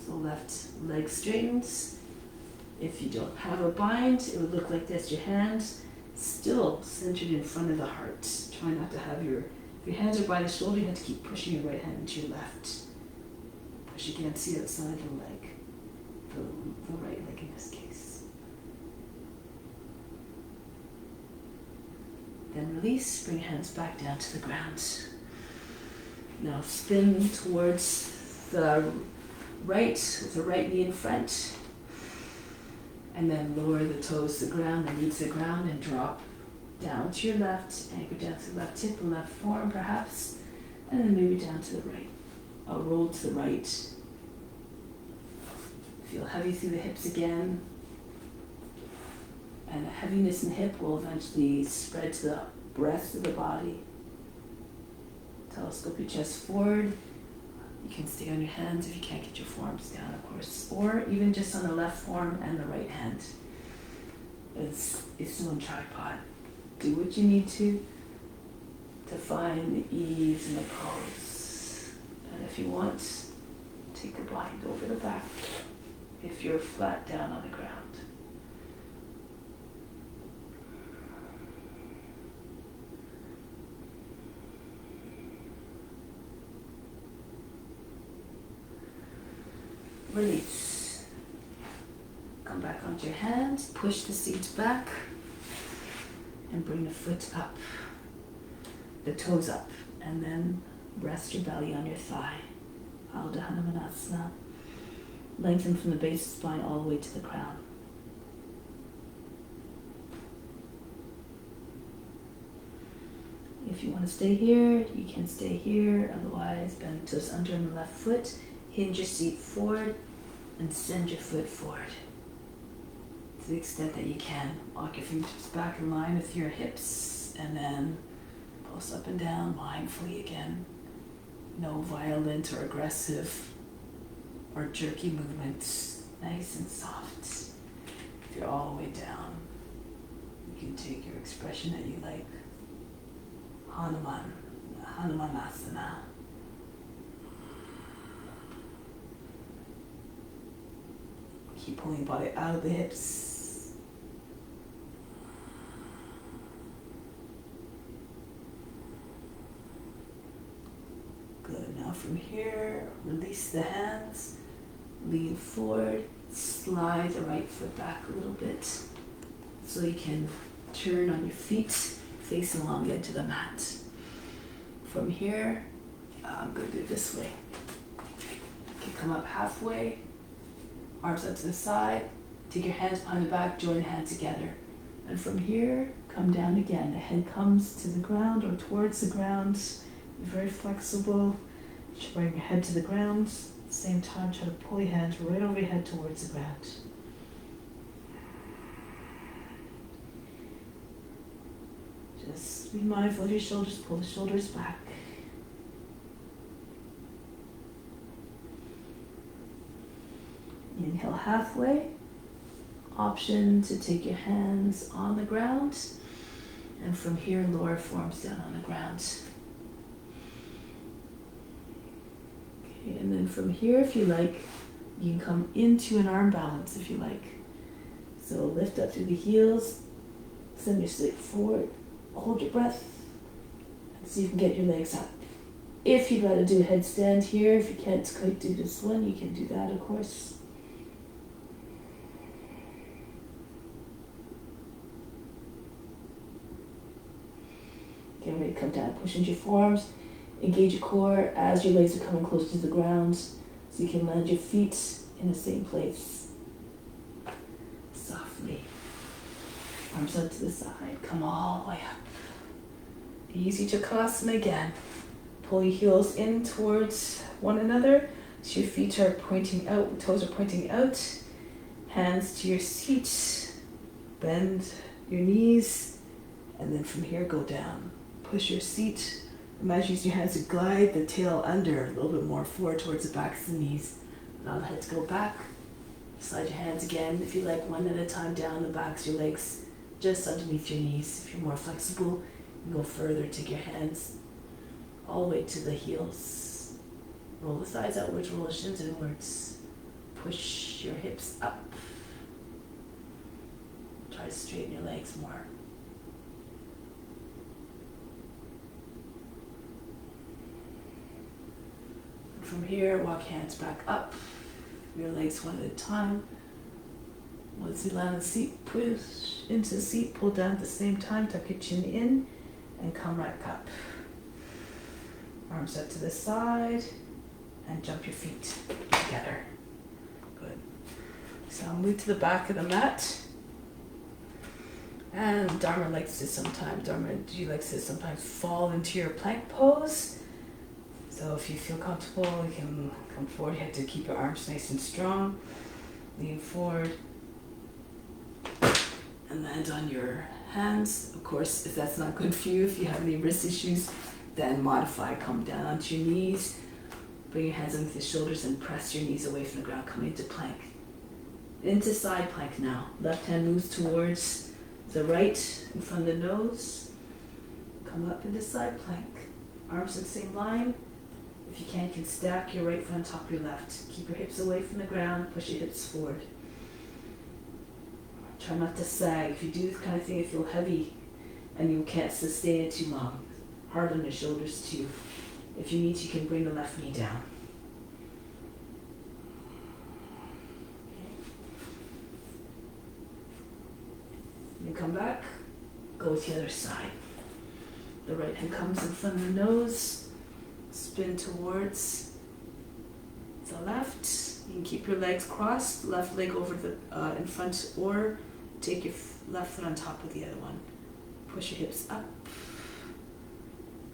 [SPEAKER 1] So left leg straightens. If you don't have a bind, it would look like this. Your hands still centered in front of the heart. Try not to have if your hands are by the shoulder, you have to keep pushing your right hand into your left. Push against the outside of the leg. The right leg in this case. Then release, bring your hands back down to the ground. Now spin towards the right with the right knee in front. And then lower the toes to the ground, the knee to the ground, and drop down to your left, anchor down to the left hip, the left forearm perhaps, and then maybe down to the right. I'll roll to the right. Feel heavy through the hips again. And the heaviness in the hip will eventually spread to the rest of the body. Telescope your chest forward. You can stay on your hands if you can't get your forearms down, of course. Or even just on the left forearm and the right hand. It's still in tripod. Do what you need to find the ease in the pose. And if you want, take a bind over the back if you're flat down on the ground. Release. Plant your hands, push the seat back, and bring the foot up, the toes up, and then rest your belly on your thigh. Hanamanasana. Lengthen from the base of the spine all the way to the crown. If you want to stay here, you can stay here. Otherwise, bend the toes under on the left foot, hinge your seat forward, and send your foot forward. To the extent that you can. Walk your fingertips back in line with your hips, and then pulse up and down mindfully again. No violent or aggressive or jerky movements. Nice and soft. If you're all the way down, you can take your expression that you like. Hanamanasana. Keep pulling the body out of the hips. Good. Now from here, release the hands, lean forward, slide the right foot back a little bit so you can turn on your feet facing along the edge of the mat. From here, I'm going to do it this way. You can come up halfway, arms out to the side, take your hands behind the back, join the hands together. And from here, come down again. The head comes to the ground or towards the ground. Be very flexible. Just bring your head to the ground. At the same time, try to pull your hands right over your head towards the ground. Just be mindful of your shoulders, pull the shoulders back. Inhale halfway. Option to take your hands on the ground, and from here lower forearms down on the ground. Okay, and then from here, if you like, you can come into an arm balance if you like. So lift up through the heels, send your stick forward. Hold your breath and see if you can get your legs up. If you'd rather do a headstand here, if you can't quite do this one, you can do that, of course. Get ready to come down, push into your forearms, engage your core as your legs are coming close to the ground so you can land your feet in the same place. Softly. Arms out to the side, come all the way up. Easy to Kalasana again. Pull your heels in towards one another so your feet are pointing out, toes are pointing out. Hands to your seat. Bend your knees, and then from here go down. Push your seat. Imagine using your hands to glide the tail under a little bit more forward towards the backs of the knees. Allow the head to go back. Slide your hands again, if you like, one at a time down the backs of your legs, just underneath your knees. If you're more flexible, you can go further. Take your hands all the way to the heels. Roll the thighs outwards, roll the shins inwards. Push your hips up. Try to straighten your legs more. From here, walk hands back up, your legs one at a time. Once you land on the seat, push into the seat, pull down at the same time, tuck your chin in, and come right up. Arms out to the side, and jump your feet together. Good. So I'll move to the back of the mat. And Dharma likes to sometimes, fall into your plank pose. So if you feel comfortable, you can come forward. You have to keep your arms nice and strong. Lean forward. And land on your hands. Of course, if that's not good for you, if you have any wrist issues, then modify. Come down onto your knees. Bring your hands underneath your shoulders and press your knees away from the ground. Come into plank. Into side plank now. Left hand moves towards the right in front of the nose. Come up into side plank. Arms in the same line. If you can stack your right foot on top of your left. Keep your hips away from the ground. Push your hips forward. Try not to sag. If you do this kind of thing, you feel heavy and you can't sustain it too long. Hard on your shoulders too. If you need to, you can bring the left knee down. come back, go to the other side. The right hand comes in front of the nose, spin towards the left. You can keep your legs crossed, left leg over the in front, or take your left foot on top of the other one. Push your hips up.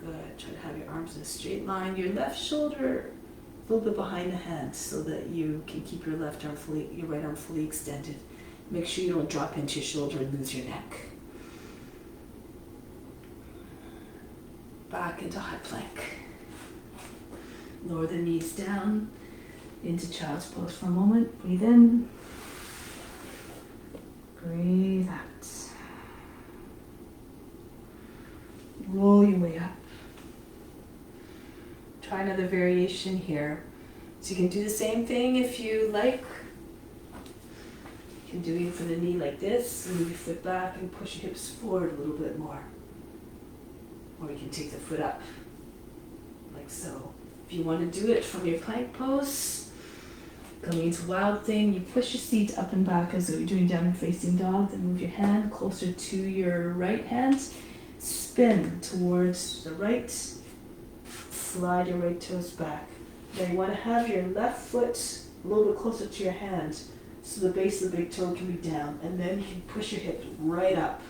[SPEAKER 1] Good. Try to have your arms in a straight line. Your left shoulder a little bit behind the hand so that you can keep your right arm fully extended. Make sure you don't drop into your shoulder and lose your neck. Back into high plank. Lower the knees down into child's pose for a moment. Breathe in. Breathe out. Roll your way up. Try another variation here. So you can do the same thing if you like. You can do it for the knee like this, move your foot back and push your hips forward a little bit more. Or you can take the foot up, like so. If you want to do it from your plank pose, coming into wild thing, you push your seat up and back as though you're doing downward facing dog, then move your hand closer to your right hand, spin towards the right, slide your right toes back. Now you want to have your left foot a little bit closer to your hand so the base of the big toe can be down, and then you can push your hip right up.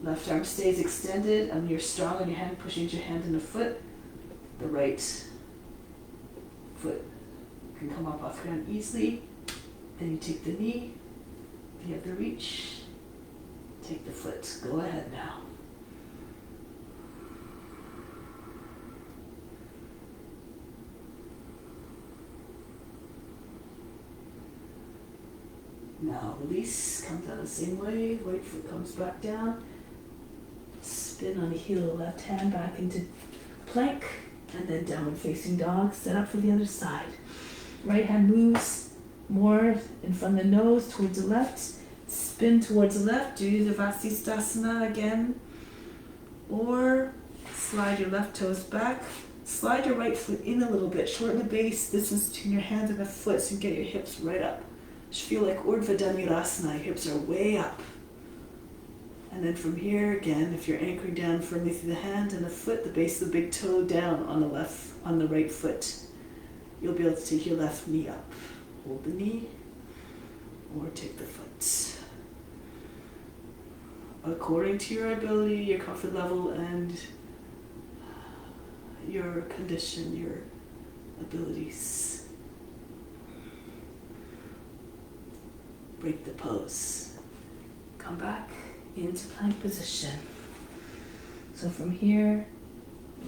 [SPEAKER 1] Left arm stays extended and you're strong on your hand, pushing into your hand and the foot. The right foot can come up off the ground easily. Then you take the knee. If you have the reach, take the foot. Go ahead now. Now release, comes down the same way. Right foot comes back down. Spin on the heel of the left hand back into plank, and then downward facing dog. Set up for the other side. Right hand moves more in front of the nose towards the left. Spin towards the left. Do the Vasisthasana again. Or slide your left toes back. Slide your right foot in a little bit. Shorten the base distance between your hand and the foot so you get your hips right up. Should feel like Urdhva Dhanurasana. Your hips are way up. And then from here again, if you're anchoring down firmly through the hand and the foot, the base of the big toe down on the right foot, you'll be able to take your left knee up. Hold the knee or take the foot. According to your ability, your comfort level, and your condition, your abilities. Break the pose. Come back into plank position. So from here,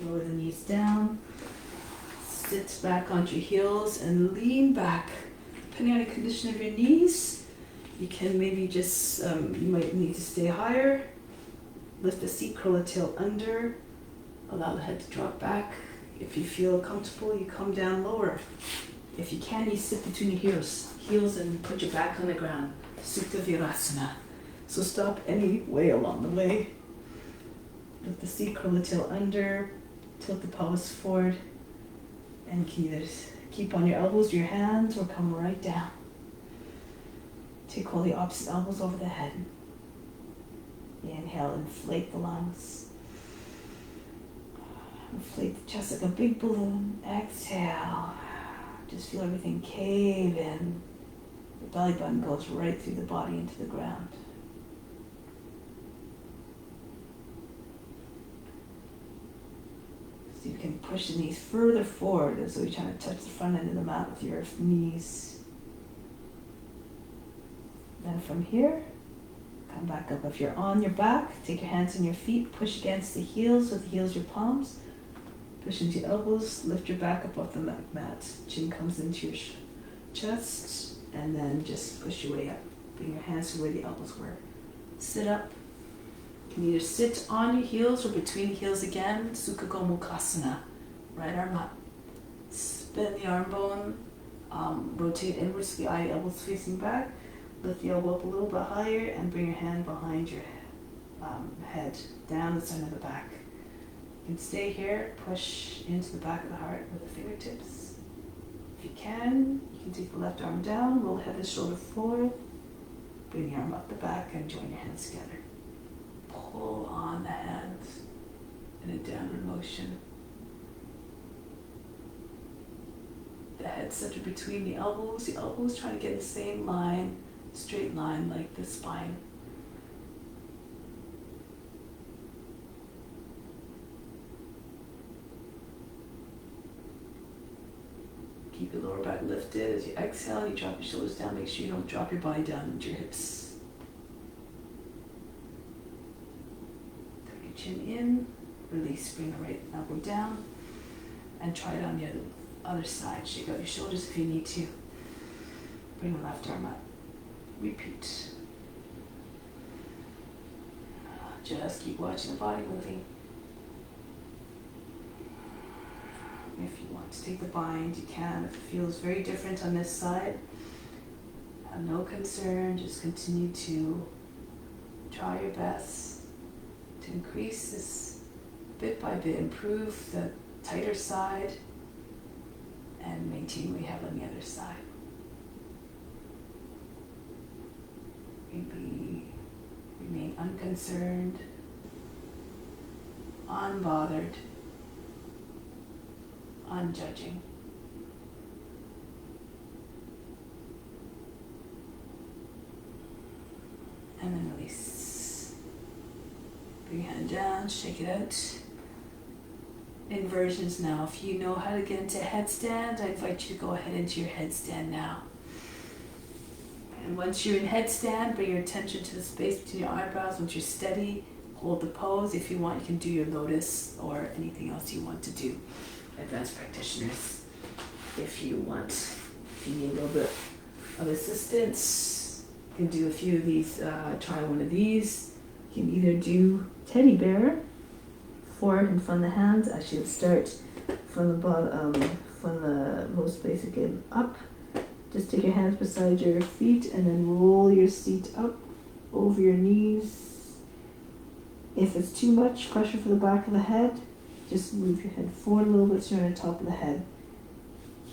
[SPEAKER 1] lower the knees down, sit back onto your heels and lean back. Depending on the condition of your knees, you can maybe just, you might need to stay higher. Lift the seat, curl the tail under, allow the head to drop back. If you feel comfortable, you come down lower. If you can, you sit between your heels and put your back on the ground. Supta Virasana. So stop any way along the way. Lift the seat, curl the tail under, tilt the pelvis forward, and you can either keep on your elbows, your hands, or come right down. Take all the opposite elbows over the head. Inhale, inflate the lungs. Inflate the chest like a big balloon. Exhale. Just feel everything cave in. The belly button goes right through the body into the ground. So you can push the knees further forward as though you're trying to touch the front end of the mat with your knees. Then from here, come back up. If you're on your back, take your hands on your feet, push against the heels with the heels your palms. Push into your elbows, lift your back up off the mat. Chin comes into your chest, and then just push your way up. Bring your hands to where the elbows were. Sit up. You can either sit on your heels or between the heels again. Sukha Gomukhasana. Right arm up. Spin the arm bone. Rotate inwards to the eye, elbows facing back. Lift the elbow up a little bit higher and bring your hand behind your head, down the center of the back. You can stay here, push into the back of the heart with the fingertips. If you can take the left arm down, roll head and shoulder forward. Bring your arm up the back and join your hands together. Pull on the hands in a downward motion. The head centered between the elbows trying to get the same line, straight line like the spine. Keep your lower back lifted. As you exhale, you drop your shoulders down. Make sure you don't drop your body down into your hips. Tuck your chin in. Release. Bring the right elbow down. And try it on the other side. Shake out your shoulders if you need to. Bring the left arm up. Repeat. Just keep watching the body moving. If you want to take the bind, you can. If it feels very different on this side, have no concern. Just continue to try your best to increase this bit by bit, improve the tighter side, and maintain what you have on the other side. Maybe remain unconcerned, unbothered, unjudging. And then release. Bring your hand down, shake it out. Inversions now. If you know how to get into headstand, I invite you to go ahead into your headstand now. And once you're in headstand, bring your attention to the space between your eyebrows. Once you're steady, hold the pose. If you want, you can do your lotus or anything else you want to do. Advanced practitioners, if you want. If you need a little bit of assistance, you can do a few of these. Try one of these. You can either do teddy bear, forward in front of the hands. Actually, let's start from the bottom, from the most basic end up. Just take your hands beside your feet and then roll your seat up over your knees. If it's too much pressure for the back of the head, just move your head forward a little bit so you're on the top of the head.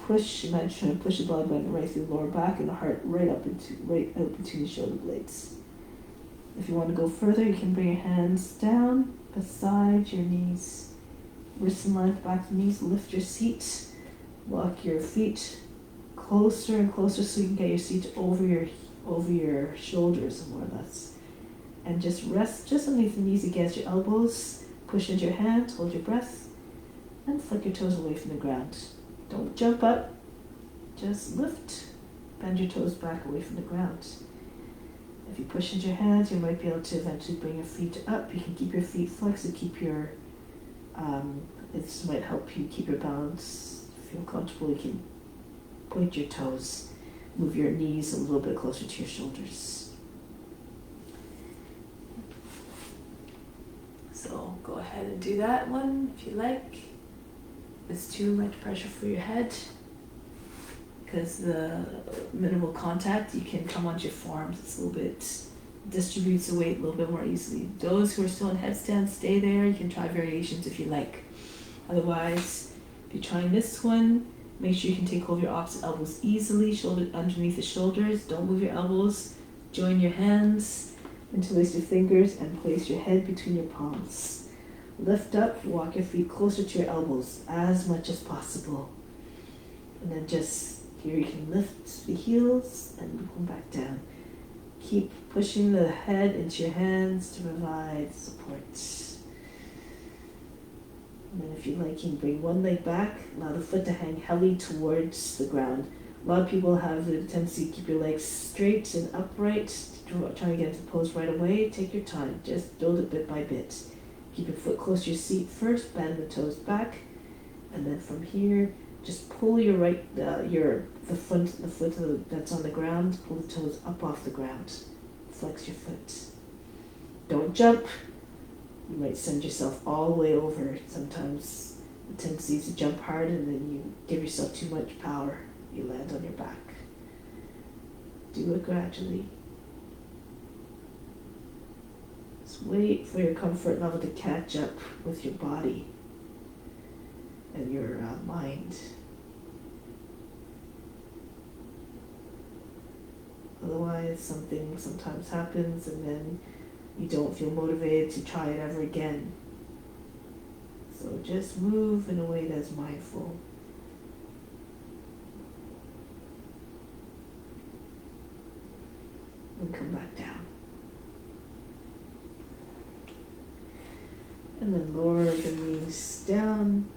[SPEAKER 1] Push, imagine trying to push the belly button right through the lower back and the heart right out between the shoulder blades. If you want to go further, you can bring your hands down beside your knees. Wrists in line at the back of the knees. Lift your seat. Walk your feet closer and closer so you can get your seat over your shoulders more or less. And just rest just underneath the knees against your elbows. Push into your hands, hold your breath, and flick your toes away from the ground. Don't jump up, just lift. Bend your toes back away from the ground. If you push into your hands, you might be able to eventually bring your feet up. You can keep your feet flexed and keep your, this might help you keep your balance. Feel comfortable, you can point your toes, move your knees a little bit closer to your shoulders. So go ahead and do that one if you like. If it's too much pressure for your head, because the minimal contact, you can come onto your forearms. It's a little bit, distributes the weight a little bit more easily. Those who are still in headstand, stay there. You can try variations if you like. Otherwise, if you're trying this one, make sure you can take hold of your opposite elbows easily, shoulder underneath the shoulders. Don't move your elbows. Join your hands. Interlace your fingers and place your head between your palms. Lift up, walk your feet closer to your elbows as much as possible. And then just here you can lift the heels and come back down. Keep pushing the head into your hands to provide support. And then if you like, you can bring one leg back, allow the foot to hang heavily towards the ground. A lot of people have the tendency to keep your legs straight and upright, trying to get into pose right away. Take your time, just build it bit by bit. Keep your foot close to your seat first, bend the toes back, and then from here, just pull your the foot that's on the ground, pull the toes up off the ground. Flex your foot. Don't jump. You might send yourself all the way over. Sometimes the tendency is to jump hard and then you give yourself too much power. You land on your back. Do it gradually. Just wait for your comfort level to catch up with your body and your mind.
[SPEAKER 3] Otherwise, something sometimes happens and then you don't feel motivated to try it ever again. So just move in a way that's mindful. And come back down. And then lower the knees down.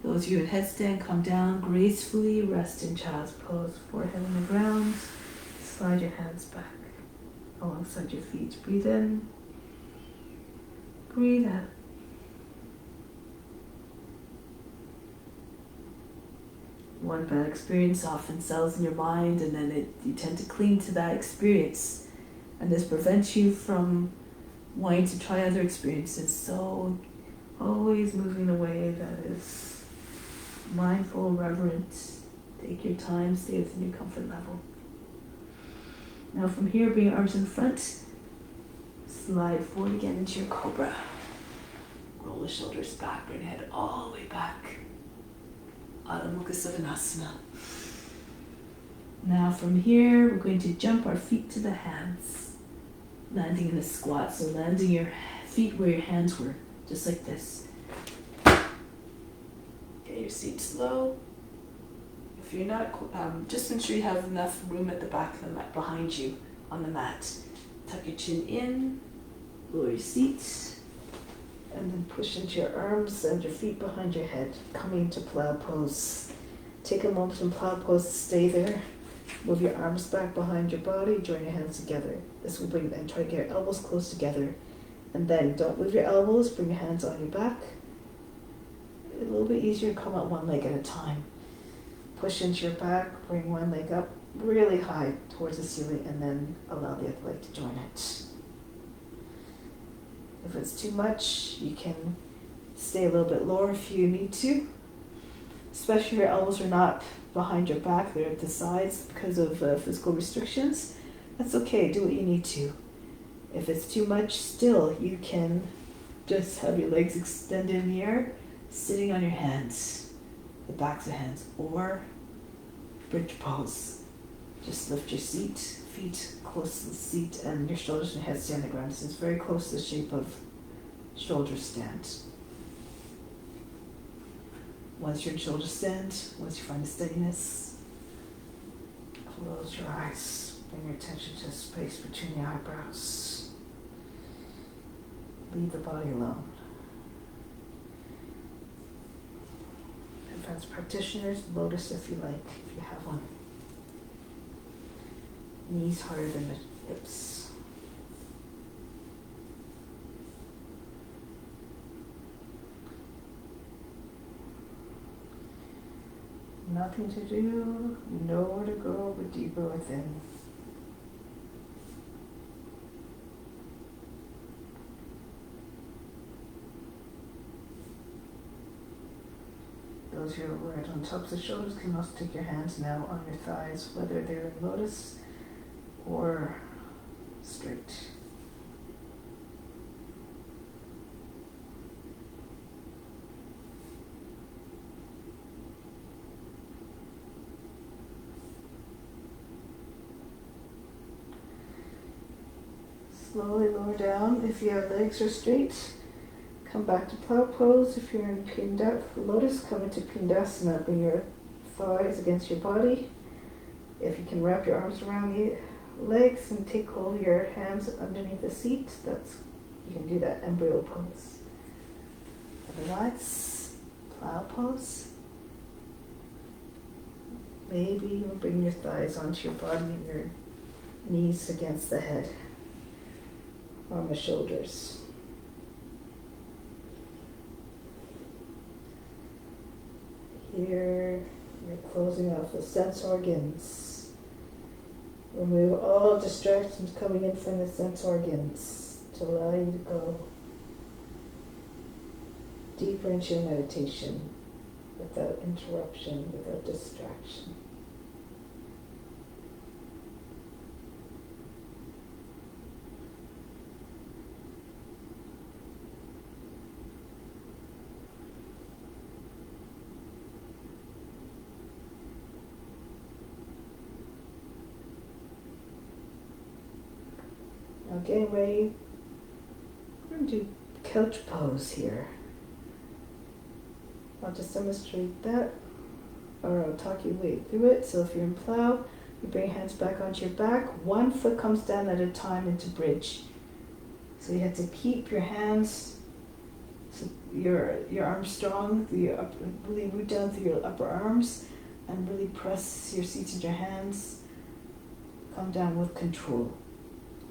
[SPEAKER 3] Those of you in headstand, come down gracefully, rest in child's pose, forehead on the ground. Slide your hands back alongside your feet. Breathe in, breathe out. One bad experience often settles in your mind, and then you tend to cling to that experience. And this prevents you from wanting to try other experiences. So always moving in a way that is mindful, reverent. Take your time, stay within your comfort level. Now from here, bring your arms in front. Slide forward again into your Cobra. Roll the shoulders back, bring the head all the way back. Adho Mukha Savasana. Now from here, we're going to jump our feet to the hands. Landing in a squat, so landing your feet where your hands were, just like this. Get your seats low. If you're not, just ensure you have enough room at the back of the mat, behind you on the mat. Tuck your chin in, lower your seat, and then push into your arms and your feet behind your head, coming into plow pose. Take a moment in plow pose, stay there. Move your arms back behind your body, join your hands together. This will bring, and try to get your elbows close together. And then don't move your elbows, bring your hands on your back. A little bit easier to come out one leg at a time. Push into your back, bring one leg up really high towards the ceiling, and then allow the other leg to join it. If it's too much, you can stay a little bit lower if you need to. Especially if your elbows are not behind your back, they're at the sides because of physical restrictions. That's okay, do what you need to. If it's too much, still, you can just have your legs extended in the air, sitting on your hands, the backs of hands, or bridge pose. Just lift your feet close to the seat, and your shoulders and head stay on the ground. This is very close to the shape of shoulder stand. Once you're in shoulder stand, once you find the steadiness, close your eyes. Bring your attention to the space between the eyebrows. Leave the body alone. Advanced practitioners, lotus if you like, if you have one. Knees harder than the hips. Nothing to do, nowhere to go but deeper within. Those who are right on tops of the shoulders can also take your hands now on your thighs, whether they're in lotus or straight. Slowly lower down. If your legs are straight, come back to plow pose. If you're in lotus, come into Pindasana. Bring your thighs against your body. If you can wrap your arms around the legs and take hold of your hands underneath the seat, you can do that. Embryo pose. Otherwise, plow pose. Maybe you'll bring your thighs onto your body and your knees against the head, on the shoulders. Here, you're closing off the sense organs. Remove all distractions coming in from the sense organs to allow you to go deeper into your meditation without interruption, without distraction. getting ready. We're going to do couch pose here. I'll just demonstrate that, or I'll talk you way through it. So if you're in plow, you bring your hands back onto your back. One foot comes down at a time into bridge. So you have to keep your hands, so your arms strong, really root down through your upper arms, and really press your seats into your hands. Come down with control.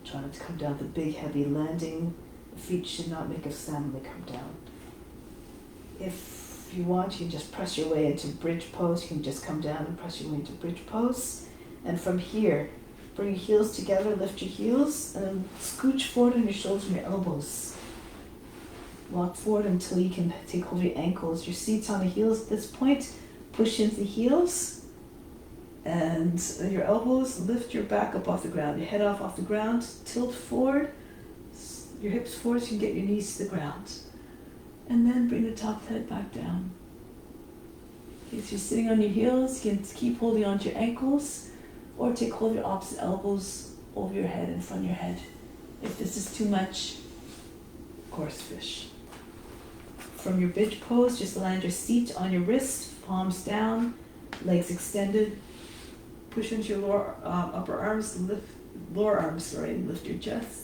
[SPEAKER 3] Try not to come down with a big heavy landing. The feet should not make a sound when they come down. If you want, you can just press your way into bridge pose. You can just come down and press your way into bridge pose. And from here, bring your heels together, lift your heels, and then scooch forward on your shoulders and your elbows. Walk forward until you can take hold of your ankles. Your seat's on the heels at this point. Push into the heels. And your elbows, lift your back up off the ground, your head off the ground, tilt forward, your hips forward so you can get your knees to the ground. And then bring the top of the head back down. Okay, so you're sitting on your heels, you can keep holding onto your ankles, or take hold of your opposite elbows over your head, in front of your head. If this is too much, horse fish. From your bridge pose, just land your seat on your wrist, palms down, legs extended. Push into your lower arms, lift your chest.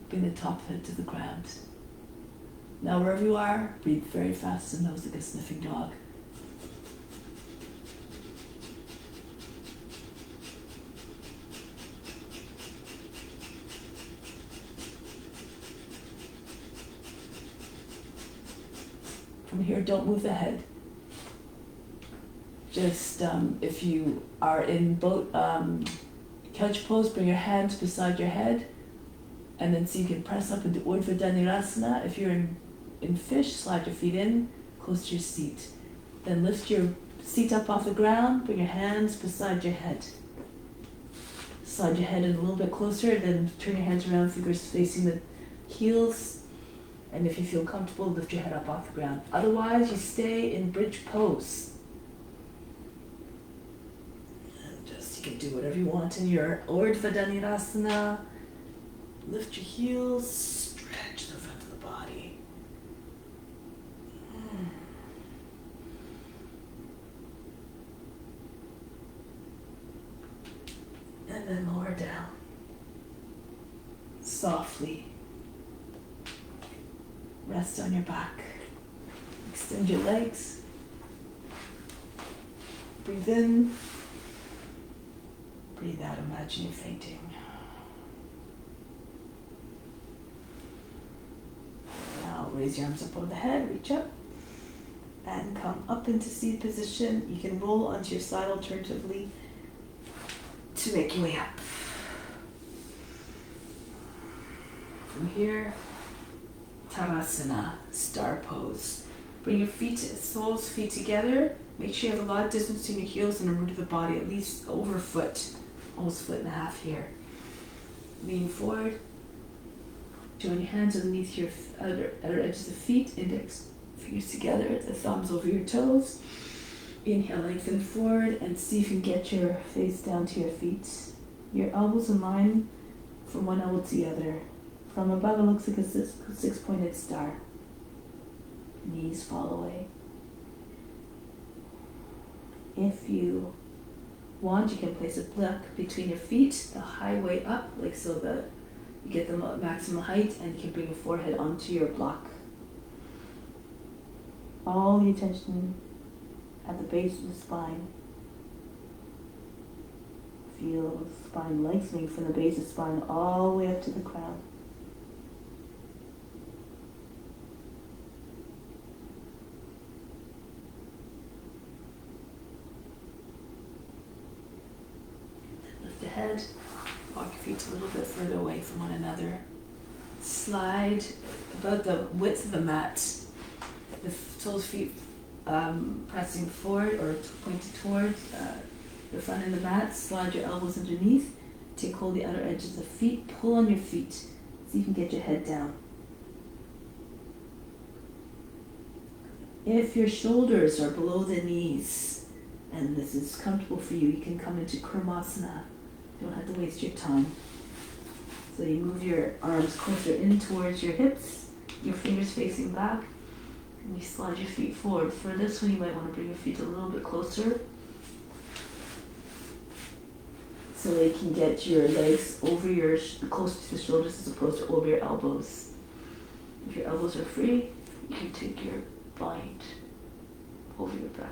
[SPEAKER 3] Bring the top of the head to the ground. Now wherever you are, breathe very fast and nose like a sniffing dog. From here, don't move the head. Just if you are in couch pose, bring your hands beside your head, and then so you can press up into Untitled. If you're in fish, slide your feet in, close to your seat. Then lift your seat up off the ground, bring your hands beside your head. Slide your head in a little bit closer, then turn your hands around, fingers facing the heels. And if you feel comfortable, lift your head up off the ground. Otherwise, you stay in bridge pose. You can do whatever you want in your Urdhva. Lift your heels, stretch the front of the body. And then lower down. Softly. Rest on your back. Extend your legs. Breathe in. Breathe out, imagine you're fainting. Now raise your arms up over the head, reach up, and come up into seated position. You can roll onto your side alternatively to make your way up. From here, Tamasana, star pose. Bring your soles, feet together. Make sure you have a lot of distance between your heels and the root of the body, at least over a foot. Almost a foot and a half here. Lean forward. Join your hands underneath your outer edges of the feet. Index fingers together, the thumbs over your toes. Inhale, lengthen forward, and see if you can get your face down to your feet. Your elbows in line from one elbow to the other. From above, it looks like a six-pointed star. Knees fall away. If you want, you can place a block between your feet, the high way up, like so that you get the maximum height, and you can bring your forehead onto your block. All the attention at the base of the spine. Feel the spine lengthening from the base of the spine all the way up to the crown. Head, walk your feet a little bit further away from one another. Slide about the width of the mat. The toes, feet pressing forward or pointed toward the front of the mat. Slide your elbows underneath. Take hold of the outer edges of the feet. Pull on your feet so you can get your head down. If your shoulders are below the knees and this is comfortable for you, you can come into Kalasana. You don't have to waste your time. So you move your arms closer in towards your hips, your fingers facing back, and you slide your feet forward. For this one, you might want to bring your feet a little bit closer so they can get your legs over your, close to the shoulders as opposed to over your elbows. If your elbows are free, you can take your bind over your back.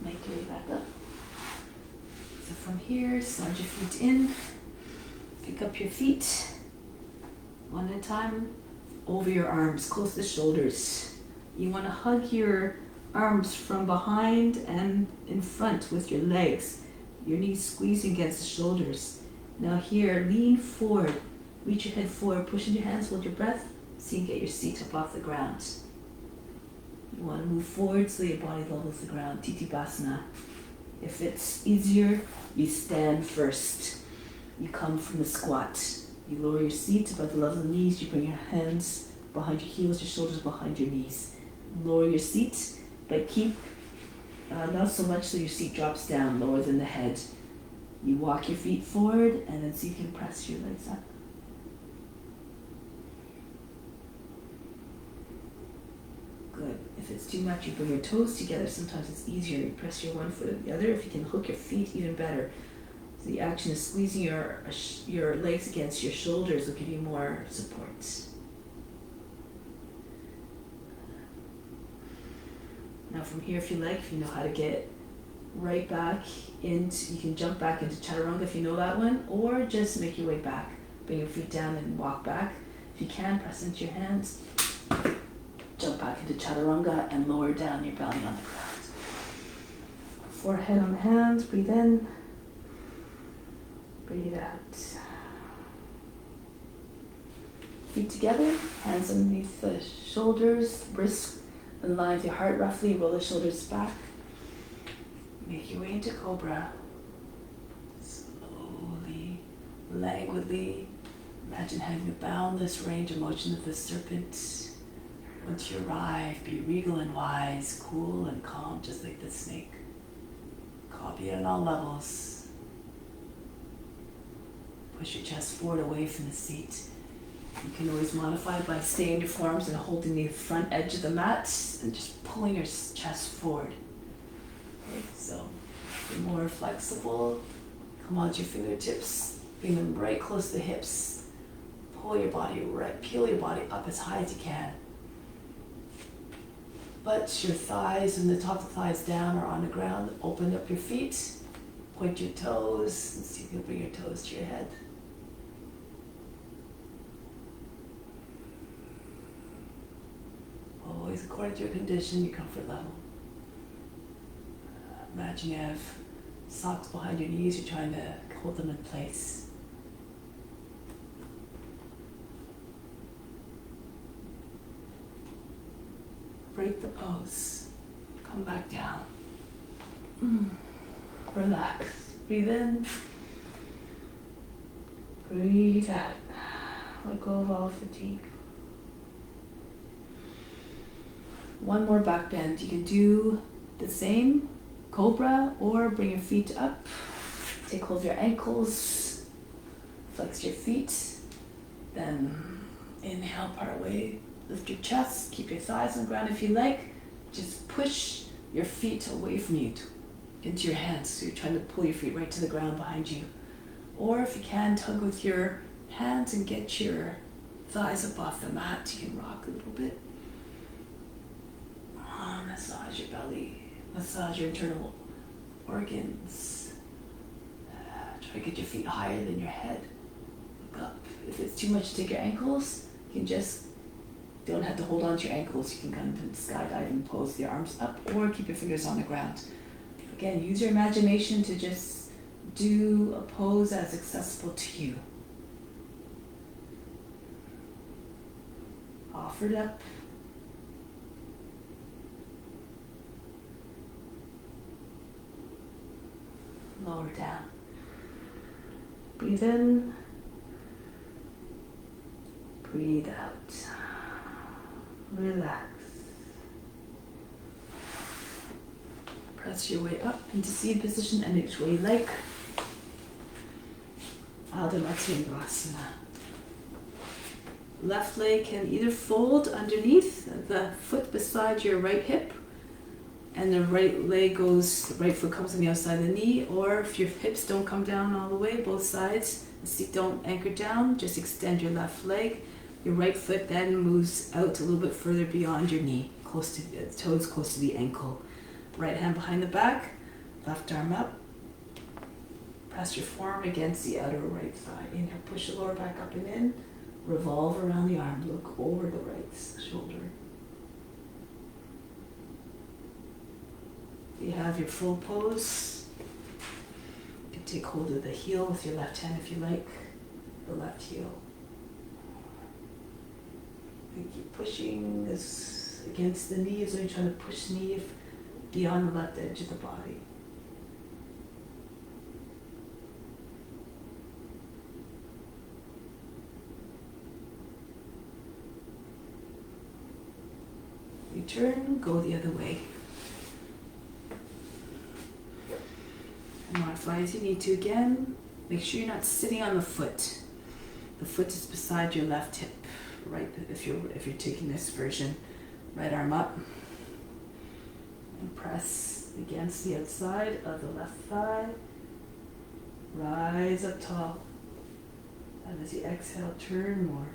[SPEAKER 3] Make your way back up. So from here, slide your feet in, pick up your feet, one at a time, over your arms, close to the shoulders. You want to hug your arms from behind and in front with your legs, your knees squeezing against the shoulders. Now here, lean forward, reach your head forward, push in your hands, hold your breath, so you can get your seat up off the ground. You want to move forward so your body levels the ground, Tittipasana. If it's easier, you stand first. You come from the squat. You lower your seat above the level of the knees. You bring your hands behind your heels, your shoulders behind your knees. Lower your seat, but keep not so much so your seat drops down lower than the head. You walk your feet forward and then so you can press your legs up. Good. If it's too much, you bring your toes together. Sometimes it's easier. You press your one foot at the other. If you can hook your feet, even better. So the action is squeezing your legs against your shoulders will give you more support. Now from here, if you like, if you know how to get right back into, you can jump back into Chaturanga if you know that one, or just make your way back. Bring your feet down and walk back. If you can, press into your hands. Jump back into Chaturanga and lower down your belly on the ground. Forehead on the hands, breathe in. Breathe out. Feet together, hands underneath the shoulders, wrists in line with your heart roughly, roll the shoulders back. Make your way into Cobra. Slowly, languidly, imagine having a boundless range of motion of the serpent. Once you arrive, be regal and wise, cool and calm, just like the snake. Copy it on all levels. Push your chest forward away from the seat. You can always modify by staying your forearms and holding the front edge of the mat and just pulling your chest forward. Okay, so be more flexible. Come onto your fingertips, bring them right close to the hips. Pull your body right, peel your body up as high as you can. But your thighs and the top of the thighs down are on the ground. Open up your feet, point your toes, and see if you can bring your toes to your head. Always according to your condition, your comfort level. Imagine you have socks behind your knees, you're trying to hold them in place. Break the pose. Come back down. Relax. Breathe in. Breathe out. Let go of all fatigue. One more back bend. You can do the same, Cobra, or bring your feet up. Take hold of your ankles. Flex your feet. Then inhale, part way. Lift your chest, keep your thighs on the ground if you like. Just push your feet away from you into your hands. So you're trying to pull your feet right to the ground behind you. Or if you can, tug with your hands and get your thighs up off the mat. You can rock a little bit. Massage your belly. Massage your internal organs. Try to get your feet higher than your head. Look up. If it's too much to take your ankles, you can just don't have to hold on to your ankles. You can kind of skydiving pose the arms up or keep your fingers on the ground. Again, use your imagination to just do a pose that's accessible to you. Offer it up. lower down. Breathe in. Breathe out. Relax. Press your way up into seated position any which way you like. Hanamanasana. Left leg can either fold underneath the foot beside your right hip, and the right foot comes on the outside of the knee, or if your hips don't come down all the way, both sides, the seat don't anchor down, just extend your left leg. Your right foot then moves out a little bit further beyond your knee, close to the toes, close to the ankle. Right hand behind the back, left arm up. Press your forearm against the outer right thigh. Inhale, push the lower back up and in. Revolve around the arm. Look over the right shoulder. You have your full pose. You can take hold of the heel with your left hand if you like, the left heel. And keep pushing this against the knee as though you're trying to push the knee beyond the left edge of the body. Return, go the other way. And modify as you need to again. Make sure you're not sitting on the foot. The foot is beside your left hip. Right, if you're taking this version, right arm up. And press against the outside of the left thigh. Rise up tall. And as you exhale, turn more.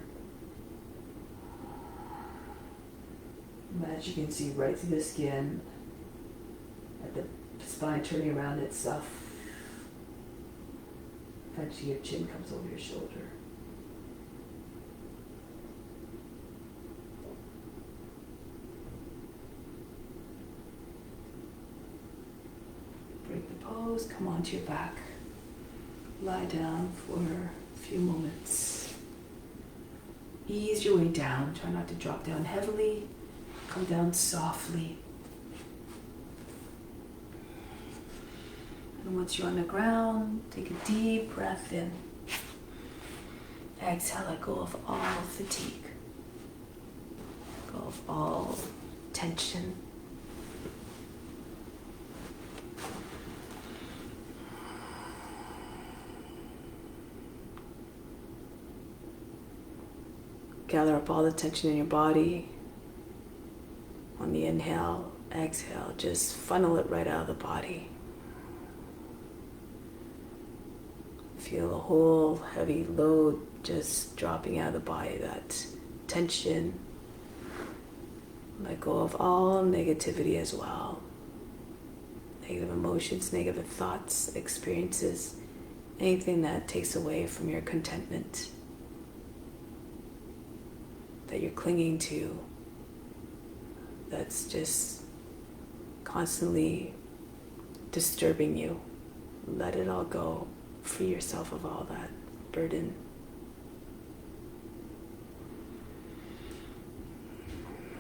[SPEAKER 3] As you can see right through the skin, at the spine turning around itself. Eventually your chin comes over your shoulder. Break the pose, come onto your back. Lie down for a few moments. Ease your way down, try not to drop down heavily. Come down softly. And once you're on the ground, take a deep breath in. Exhale, let go of all fatigue. Go of all tension. Gather up all the tension in your body. On the inhale, exhale, just funnel it right out of the body. Feel a whole heavy load just dropping out of the body, that tension. Let go of all negativity as well. Negative emotions, negative thoughts, experiences, anything that takes away from your contentment, that you're clinging to, that's just constantly disturbing you. Let it all go. Free yourself of all that burden.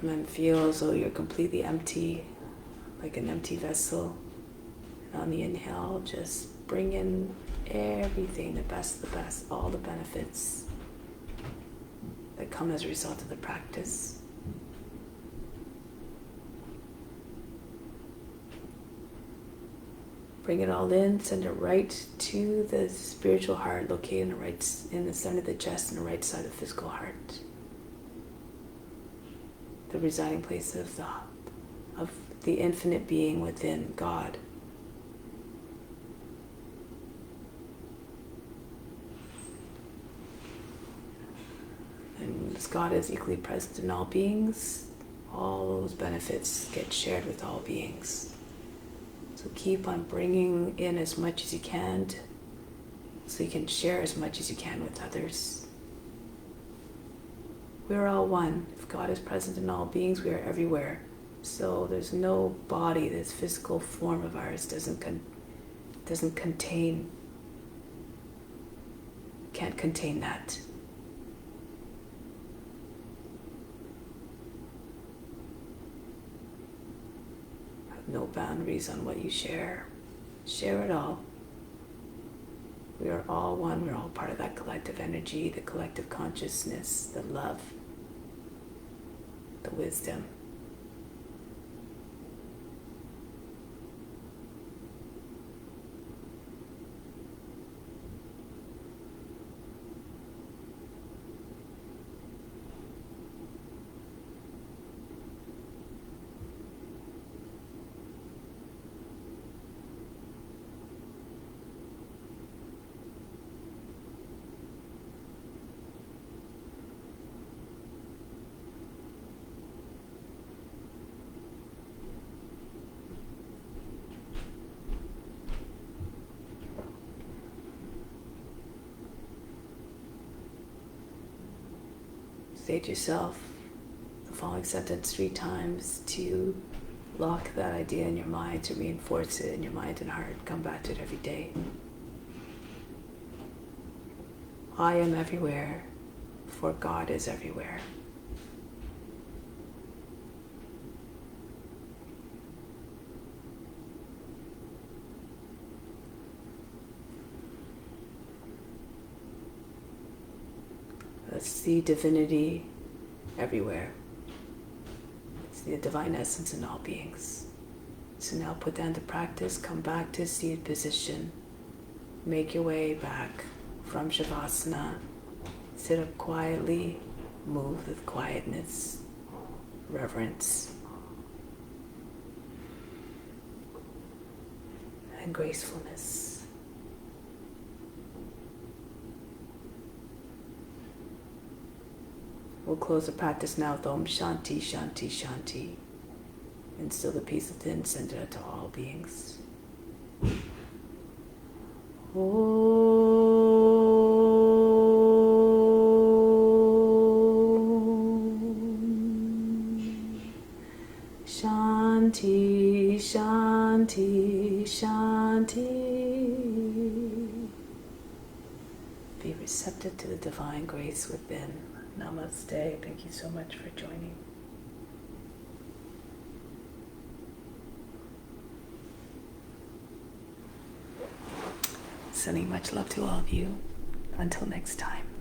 [SPEAKER 3] And then feel as though you're completely empty, like an empty vessel. And on the inhale, just bring in everything, the best, all the benefits that come as a result of the practice. Bring it all in, send it right to the spiritual heart located in the center of the chest and the right side of the physical heart. The residing place of the infinite being within God. And as God is equally present in all beings, all those benefits get shared with all beings. So keep on bringing in as much as you can so you can share as much as you can with others. We're all one. If God is present in all beings, we are everywhere. So there's no body, this physical form of ours can't contain that. No boundaries on what you share. Share it all.
[SPEAKER 1] We are all one. We're all part of that collective energy, the collective consciousness, the love, the wisdom. Say to yourself the following sentence 3 times to lock that idea in your mind, to reinforce it in your mind and heart. Come back to it every day. I am everywhere, for God is everywhere. Let's see divinity everywhere. See the divine essence in all beings. So now put that into practice. Come back to seated position. Make your way back from Shavasana. Sit up quietly. Move with quietness, reverence, and gracefulness. We'll close the practice now with Om Shanti, Shanti, Shanti. Instill the peace within, send it out to all beings. Om Shanti, Shanti, Shanti. Be receptive to the divine grace within. Namaste. Thank you so much for joining. Sending much love to all of you. Until next time.